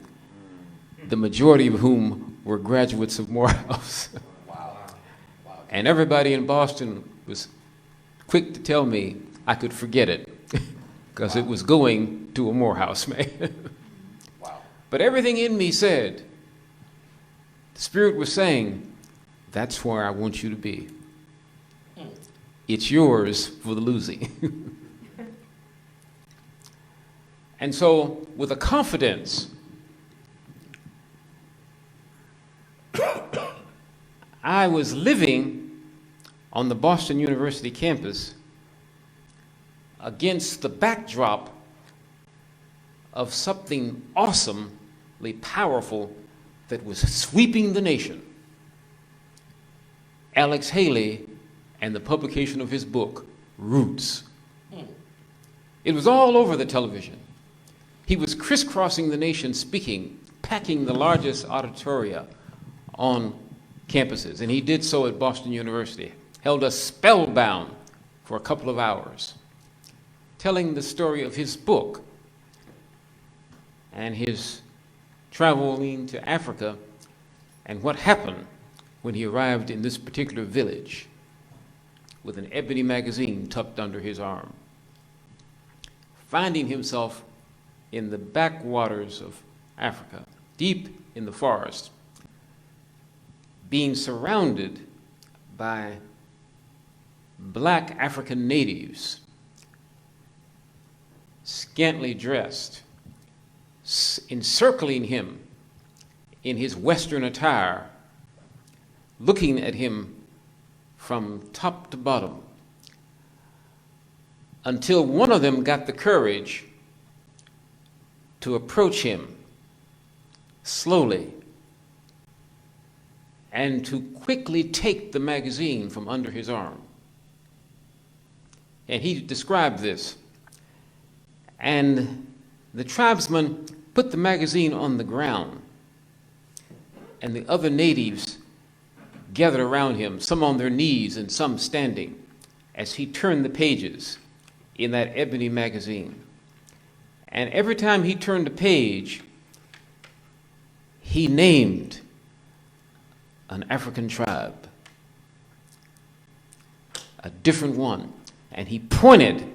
the majority of whom were graduates of Morehouse. And everybody in Boston was quick to tell me I could forget it because it was going to a Morehouse man. But everything in me said, the Spirit was saying, that's where I want you to be. It's yours for the losing. And so, with a confidence, I was living on the Boston University campus against the backdrop of something awesomely powerful that was sweeping the nation. Alex Haley and the publication of his book, Roots. It was all over the television. He was crisscrossing the nation speaking, packing the largest auditoria on campuses, and he did so at Boston University, held us spellbound for a couple of hours, telling the story of his book and his traveling to Africa and what happened when he arrived in this particular village with an ebony magazine tucked under his arm, finding himself in the backwaters of Africa, deep in the forest, being surrounded by black African natives, scantily dressed, encircling him in his Western attire, looking at him from top to bottom, until one of them got the courage to approach him slowly and to quickly take the magazine from under his arm And he described this. And the tribesman put the magazine on the ground, and the other natives gathered around him, some on their knees and some standing, as he turned the pages in that ebony magazine. And every time he turned a page, he named an African tribe, a different one, and he pointed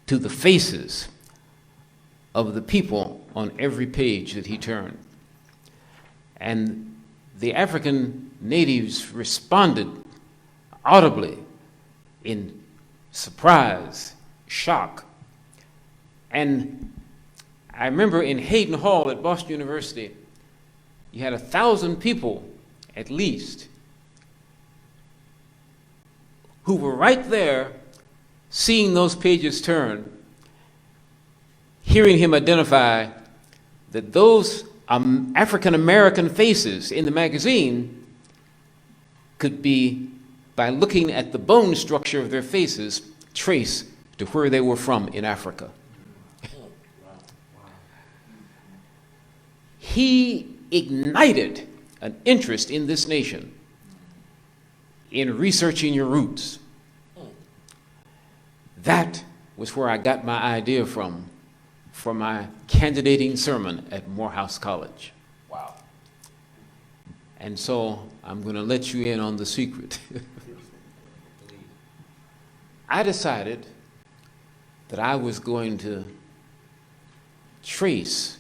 to the faces of the people on every page that he turned. And the African natives responded audibly in surprise, shock. And I remember in Hayden Hall at Boston University, you had 1,000 people at least who were right there seeing those pages turn, hearing him identify that those African-American faces in the magazine could be, by looking at the bone structure of their faces, trace to where they were from in Africa. He ignited an interest in this nation in researching your roots. That was where I got my idea from for my candidating sermon at Morehouse College. Wow. And so I'm going to let you in on the secret. I decided that I was going to trace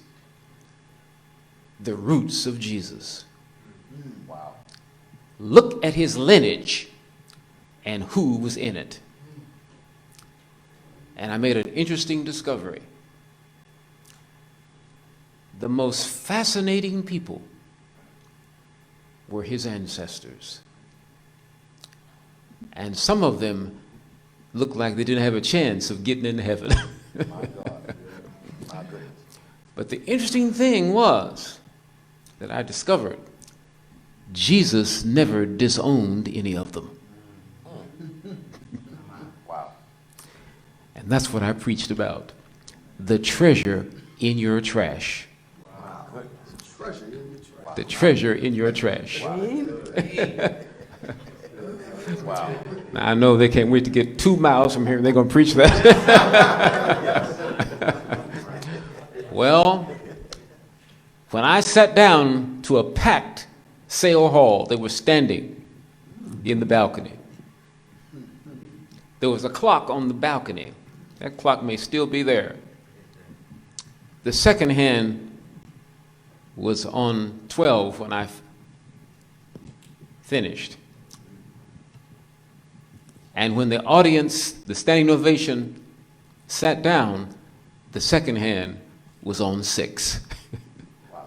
the roots of Jesus. Wow. Look at his lineage and who was in it. And I made an interesting discovery. The most fascinating people were his ancestors. And some of them looked like they didn't have a chance of getting into heaven. My God. My goodness. But the interesting thing was that I discovered Jesus never disowned any of them. Wow. And that's what I preached about. The treasure in your trash. The treasure in your trash. Wow. Now, I know they can't wait to get 2 miles from here and they're going to preach that. Well, when I sat down to a packed sale hall, they were standing in the balcony. There was a clock on the balcony. That clock may still be there. The second hand was on 12 when I finished. And when the audience, the standing ovation, sat down, the second hand was on 6. Wow.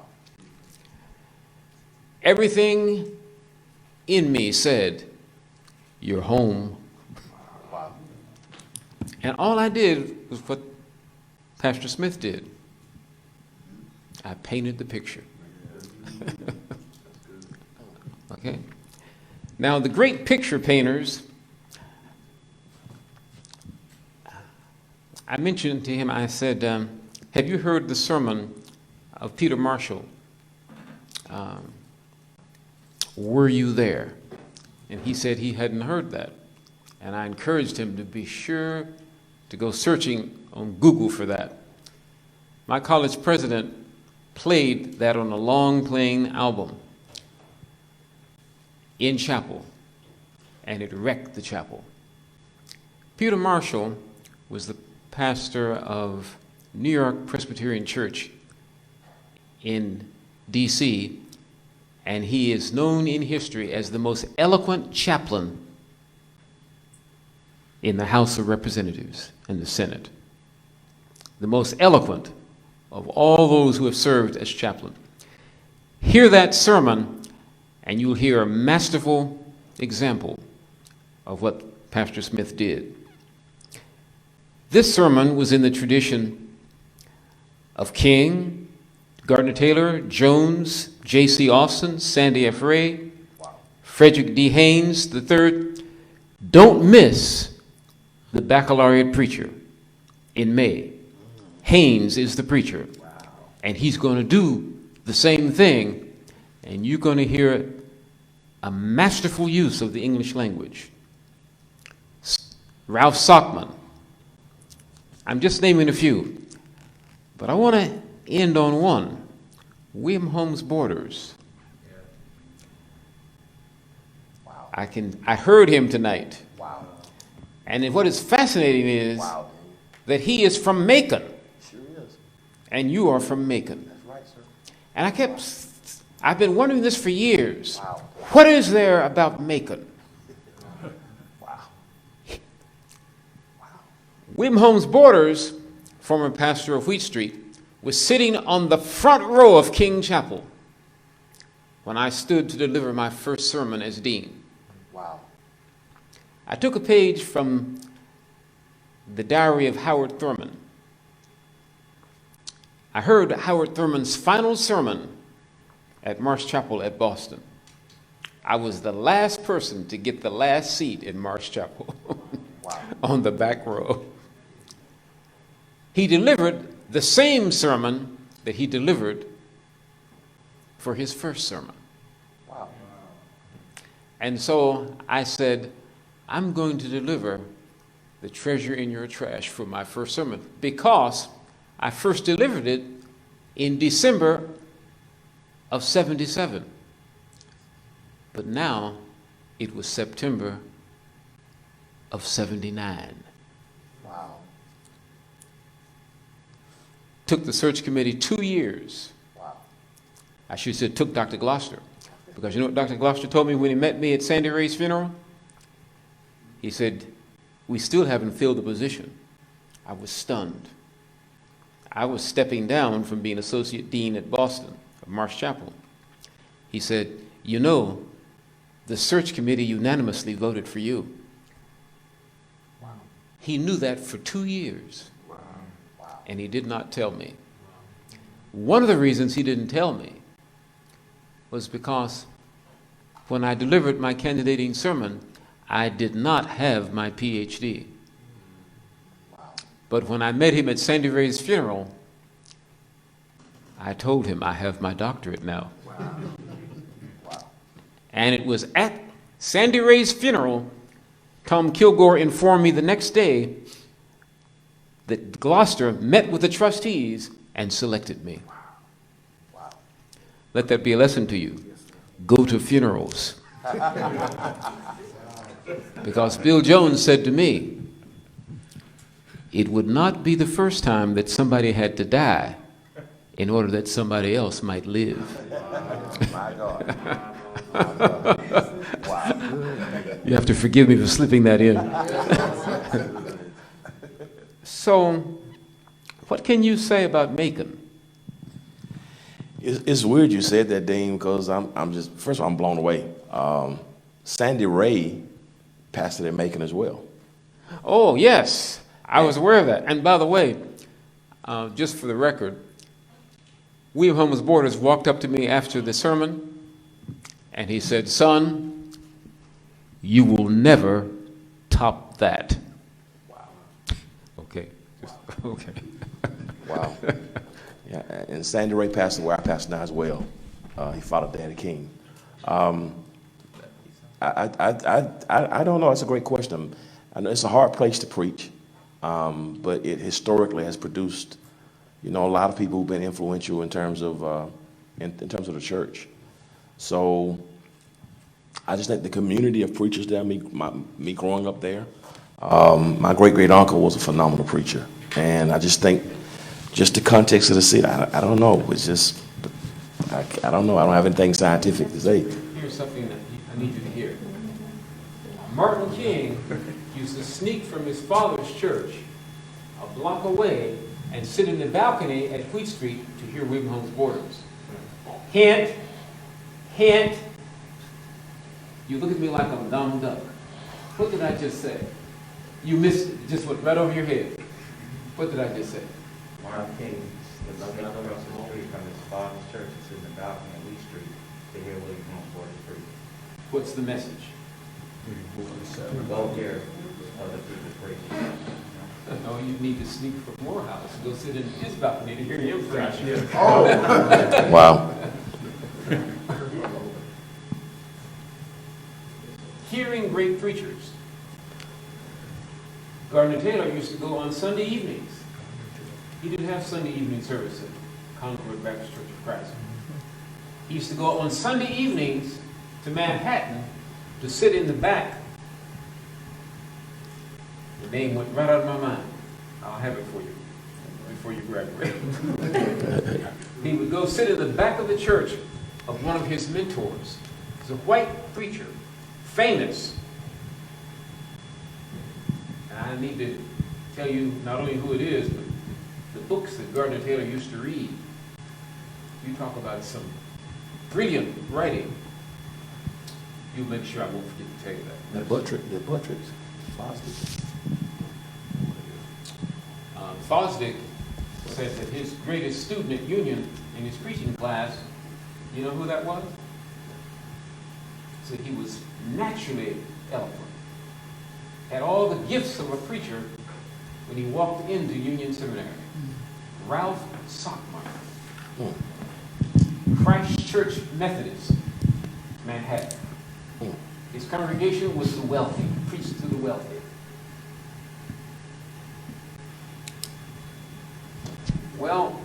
Everything in me said, "You're home." Wow. And all I did was what Pastor Smith did. I painted the picture. Okay? Now, the great picture painters, I mentioned to him, I said, have you heard the sermon of Peter Marshall? Were you there? And he said he hadn't heard that. And I encouraged him to be sure to go searching on Google for that. My college president played that on a long playing album in chapel, and it wrecked the chapel. Peter Marshall was the pastor of New York Presbyterian Church in D.C., and he is known in history as the most eloquent chaplain in the House of Representatives and the Senate. The most eloquent of all those who have served as chaplain. Hear that sermon, and you'll hear a masterful example of what Pastor Smith did. This sermon was in the tradition of King, Gardner Taylor, Jones, J.C. Austin, Sandy F. Ray, Frederick D. Haynes III. Don't miss the baccalaureate preacher in May. Haynes is the preacher. And he's going to do the same thing, and you're going to hear a masterful use of the English language. Ralph Sockman. I'm just naming a few, but I want to end on one. William Holmes Borders. I heard him tonight. Wow. And what is fascinating is that he is from Macon. Sure is. And you are from Macon. That's right, sir. And I've been wondering this for years. Wow. What is there about Macon? Wow. William Holmes Borders, former pastor of Wheat Street, was sitting on the front row of King Chapel when I stood to deliver my first sermon as dean. Wow. I took a page from the diary of Howard Thurman. I heard Howard Thurman's final sermon at Marsh Chapel at Boston. I was the last person to get the last seat in Marsh Chapel on the back row. He delivered the same sermon that he delivered for his first sermon. Wow. And so I said, I'm going to deliver the treasure in your trash for my first sermon, because I first delivered it in December of 77. But now it was September of 79. Wow. Took the search committee 2 years. Wow. I should have said took Dr. Gloucester, because you know what Dr. Gloucester told me when he met me at Sandy Ray's funeral? He said, we still haven't filled the position. I was stunned. I was stepping down from being associate dean at Boston, of Marsh Chapel. He said, you know, the search committee unanimously voted for you. Wow. He knew that for 2 years. Wow. Wow. And he did not tell me. One of the reasons he didn't tell me was because when I delivered my candidating sermon, I did not have my PhD. Wow. But when I met him at Sandy Ray's funeral, I told him I have my doctorate now. Wow. Wow. And it was at Sandy Ray's funeral, Tom Kilgore informed me the next day that Gloucester met with the trustees and selected me. Wow. Let that be a lesson to you. Go to funerals. Because Bill Jones said to me, it would not be the first time that somebody had to die in order that somebody else might live. My God. Wow. You have to forgive me for slipping that in. So, what can you say about Macon? It's weird you said that, Dean, because I'm just, first of all, I'm blown away. Sandy Ray pastored in Macon as well. Oh, yes, I was aware of that. And by the way, just for the record, William Holmes Borders walked up to me after the sermon, and he said, son, you will never top that. Wow. Okay, okay. Wow. Yeah, and Sandy Ray pastored where I pastor now as well. He followed Daddy King. I don't know. It's a great question. I know it's a hard place to preach, but it historically has produced, you know, a lot of people who've been influential in terms of in terms of the church. So I just think the community of preachers there, me growing up there, my great uncle was a phenomenal preacher, and I just think, just the context of the city, I don't know. It's just, I don't know. I don't have anything scientific to say. Here's something that I need you to hear. Martin King used to sneak from his father's church a block away and sit in the balcony at Wheat Street to hear William Holmes Borders. Hint, hint. You look at me like I'm a dumb duck. What did I just say? You missed it. Just went right over your head. What did I just say? Martin King was looking across the street from his father's church and sitting in the balcony at Wheat Street to hear William Holmes Borders preach. What's the message? Go here other people preaching. No, you need to sneak from Morehouse and go sit in his balcony to hear him preach. Wow. Hearing great preachers. Gardner Taylor used to go on Sunday evenings. He didn't have Sunday evening service at Concord Baptist Church of Christ. He used to go on Sunday evenings to Manhattan to sit in the back. The name went right out of my mind. I'll have it for you before you graduate. He would go sit in the back of the church of one of his mentors. He's a white preacher, famous. And I need to tell you not only who it is, but the books that Gardner Taylor used to read. You talk about some brilliant writing. You make sure I won't forget to tell you that. The Buttricks. Fosdick. Fosdick said that his greatest student at Union in his preaching class, you know who that was? So he was naturally eloquent. Had all the gifts of a preacher when he walked into Union Seminary. Ralph Sockmeyer. Christ Church Methodist, Manhattan. His congregation was the wealthy, preached to the wealthy. Well,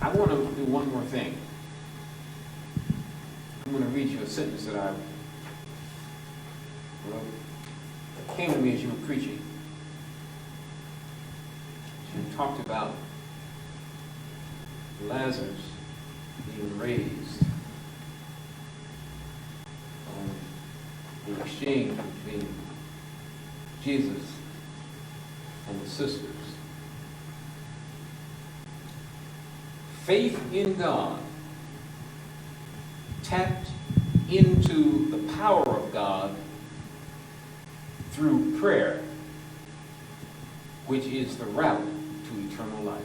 I want to do one more thing. I'm going to read you a sentence that I wrote that came to me as you were preaching. You talked about Lazarus being raised, the exchange between Jesus and the sisters. Faith in God tapped into the power of God through prayer, which is the route to eternal life.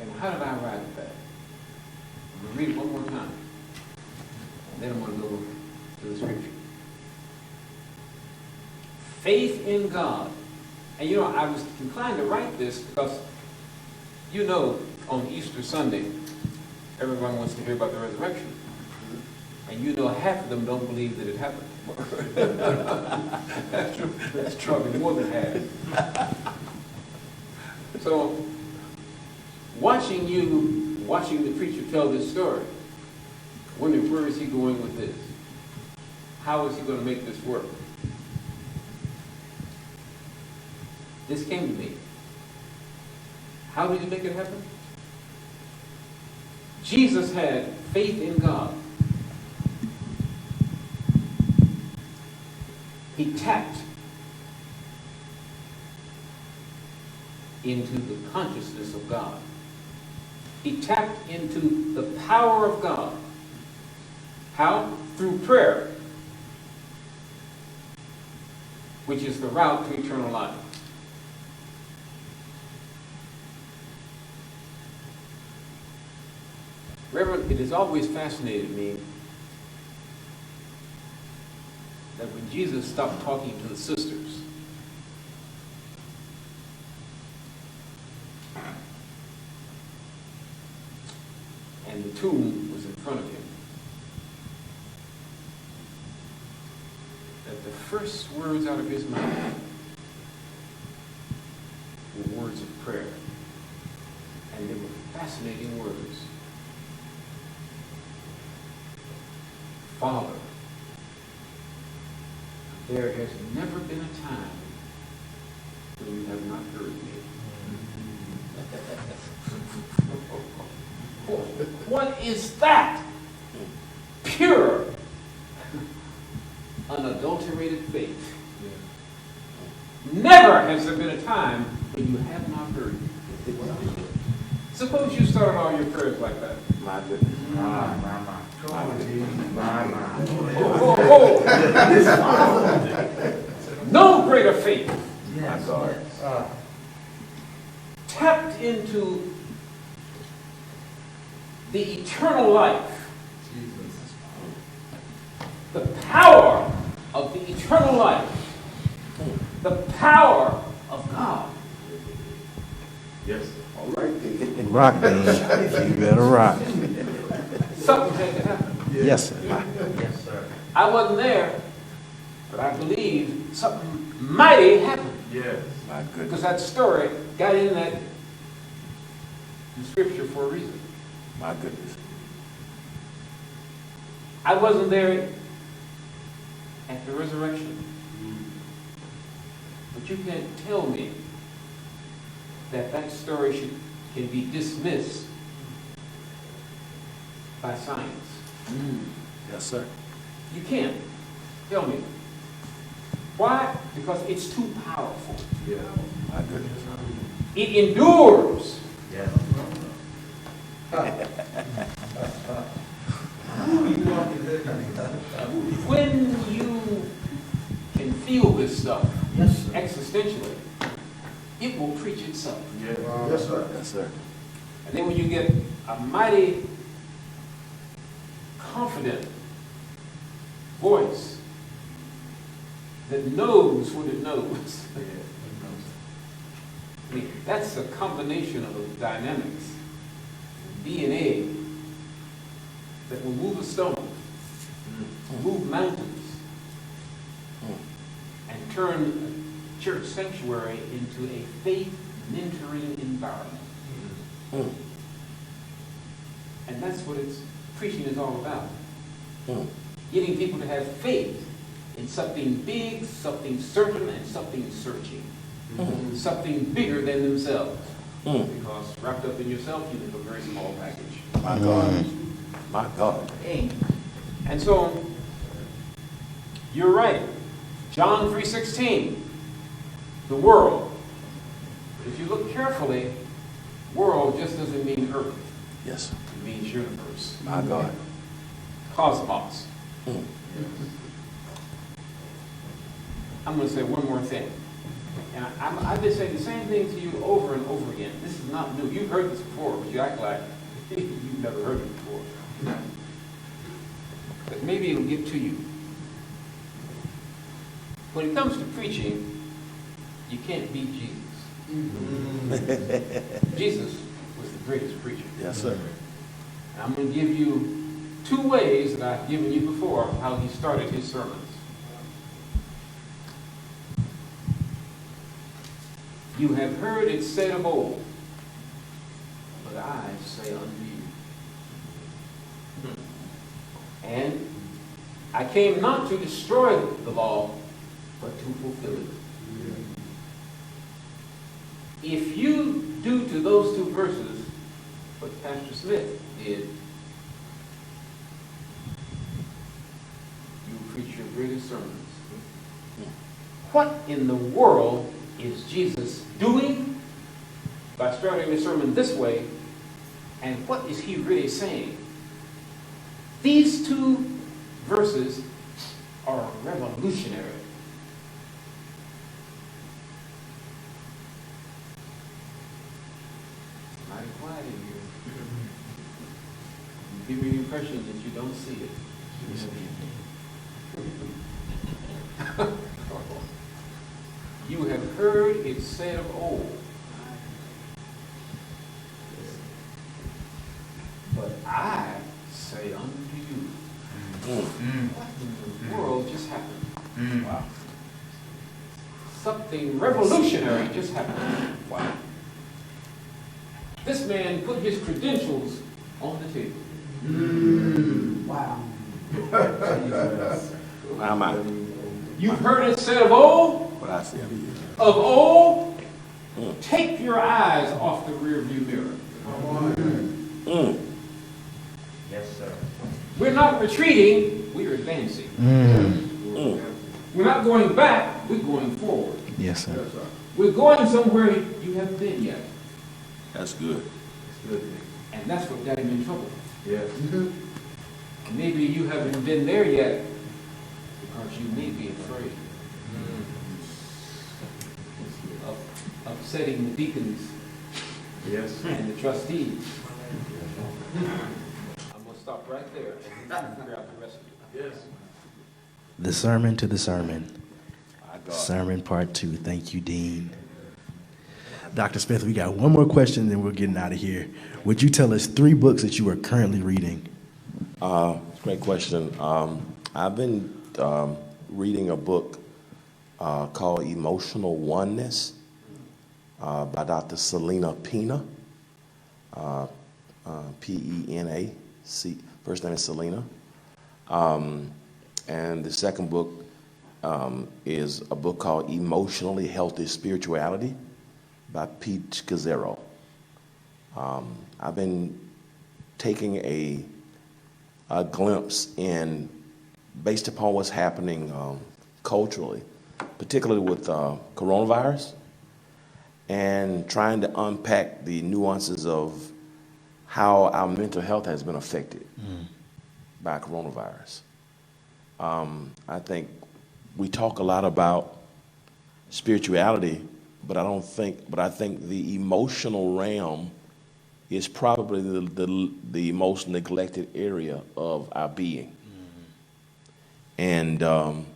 And how did I arrive at that? I'm going to read it one more time. And then I'm going to go to the scripture. Faith in God. And you know, I was inclined to write this because, you know, on Easter Sunday, everyone wants to hear about the resurrection. And you know, half of them don't believe that it happened. That's troubling, more than half. So, watching the preacher tell this story, wondering where is he going with this? How is he going to make this work? This came to me. How did he make it happen? Jesus had faith in God. He tapped into the consciousness of God. He tapped into the power of God. How? Through prayer, which is the route to eternal life. Reverend, it has always fascinated me that when Jesus stopped talking to the sisters, and the tomb was in front of him, that the first words out of his mouth were words of prayer. And they were fascinating words. Father, there has never been a time when you have not heard me. What is that? Pure, unadulterated faith. Never has there been a time when you have not heard me. Suppose you started all your prayers like that. My goodness. No greater faith. Tapped into the eternal life. the power of the eternal life, the power of God. Yes. All right, then. Rock, Dave. You better rock. Something had to happen. Yes, sir. Yes, sir. I wasn't there, but I believe something mighty happened. Yes. My goodness. Because that story got in that in Scripture for a reason. My goodness. I wasn't there at the resurrection. But you can't tell me that that story can be dismissed by science. Yes, sir. You can't. Tell me. Why? Because it's too powerful. Yeah. My goodness. It endures. Yes. When you can feel this stuff existentially, it will preach itself. Yes, sir. Yes, sir. And then when you get a mighty, confident voice that knows what it knows, I mean, that's a combination of dynamics, DNA, that will move a stone, move mountains, and turn a church sanctuary into a faith mentoring environment. And that's what preaching is all about. Getting people to have faith in something big, something certain, and something searching. Something bigger than themselves. Because wrapped up in yourself, you live a very small package. My God. My God. And so, you're right. John 3:16, the world. But if you look carefully, world just doesn't mean earth. Yes. It means universe. My God. Cosmos. I'm going to say one more thing. And I've been saying the same thing to you over and over again. This is not new. You've heard this before, but you act like you've never heard it before. But maybe it'll get to you. When it comes to preaching, you can't beat Jesus. Jesus was the greatest preacher. Yes, sir. And I'm going to give you 2 ways that I've given you before of how he started his sermons. You have heard it said of old, but I say unto you. And I came not to destroy the law, but to fulfill it. If you do to those 2 verses what Pastor Smith did, you preach your greatest sermons. What in the world is Jesus doing by starting the sermon this way, and what is he really saying? These 2 verses are revolutionary. Mighty quiet in here. You give me the impression that you don't see it. You have heard it said of old, but I say unto you. What in the world just happened? Wow. Something revolutionary just happened. Wow. This man put his credentials on the table. Wow. My. You've heard it said of old, What I say of you. of old, take your eyes off the rearview mirror. Yes, sir. We're not retreating, we're advancing. We're not going back, we're going forward. Yes, sir. We're going somewhere you haven't been yet. That's good. And that's what got him in trouble. Yes. And maybe you haven't been there yet because you may be afraid of upsetting the deacons Yes. and the trustees. I'm going to stop right there and figure out the rest of it. Yes. The sermon to the sermon. Sermon part 2. Thank you, Dean. Dr. Smith, we got one more question, then we're getting out of here. Would you tell us 3 books that you are currently reading? Great question. I've been reading a book called Emotional Oneness by Dr. Selena Pena, Pena. First name is Selena. And the second book is a book called Emotionally Healthy Spirituality by Pete Scazzaro. I've been taking a glimpse in, based upon what's happening culturally, particularly with coronavirus, and trying to unpack the nuances of how our mental health has been affected by coronavirus. I think we talk a lot about spirituality, but I think the emotional realm is probably the most neglected area of our being. And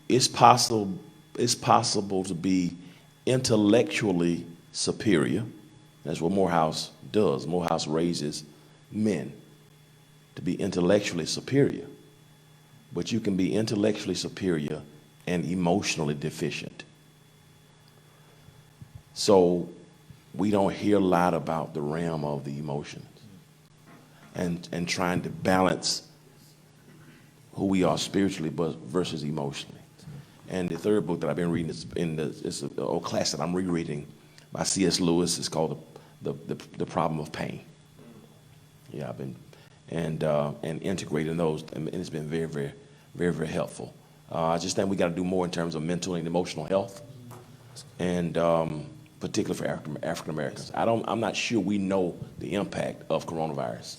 it's possible to be intellectually superior. That's what Morehouse does. Morehouse raises men to be intellectually superior. But you can be intellectually superior and emotionally deficient. So we don't hear a lot about the realm of the emotions and trying to balance who we are spiritually versus emotionally. And the third book that I've been reading is an old classic that I'm rereading by C.S. Lewis. It's called The Problem of Pain. Yeah, I've been and integrating those, and it's been very, very, very, very helpful. I just think we got to do more in terms of mental and emotional health, and particularly for African Americans. I'm not sure we know the impact of coronavirus.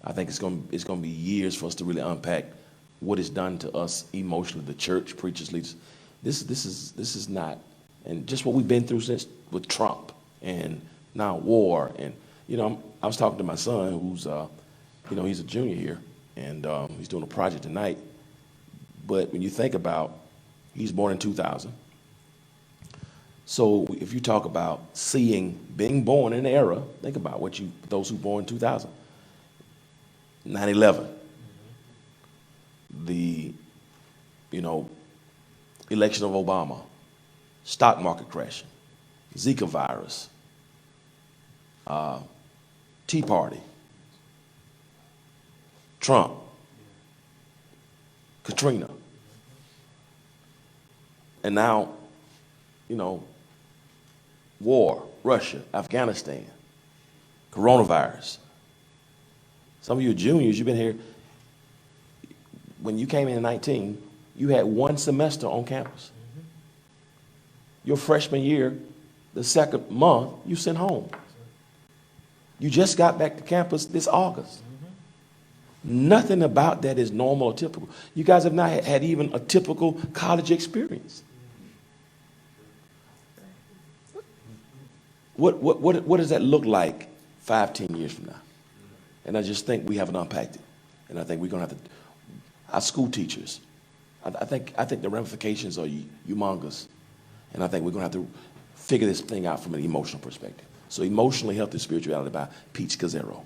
I think it's going to be years for us to really unpack what it's done to us emotionally, the church, preachers, leaders. This is not, and just what we've been through since with Trump and now war, and I was talking to my son who's he's a junior here, and he's doing a project tonight. But when you think about, he's born in 2000. So if you talk about being born in the era, think about those who were born in 2000. 9/11, the election of Obama, stock market crashing, Zika virus, Tea Party, Trump, Katrina, and now, war, Russia, Afghanistan, coronavirus. Some of you are juniors, you've been here. When you came in 19, you had 1 semester on campus. Your freshman year, the second month, you sent home. You just got back to campus this August. Nothing about that is normal or typical. You guys have not had even a typical college experience. What does that look like 5-10 years from now? And I just think we haven't unpacked it. And I think we're going to have to, our school teachers, I think the ramifications are humongous. And I think we're going to have to figure this thing out from an emotional perspective. So Emotionally Healthy Spirituality by Pete Scazzaro.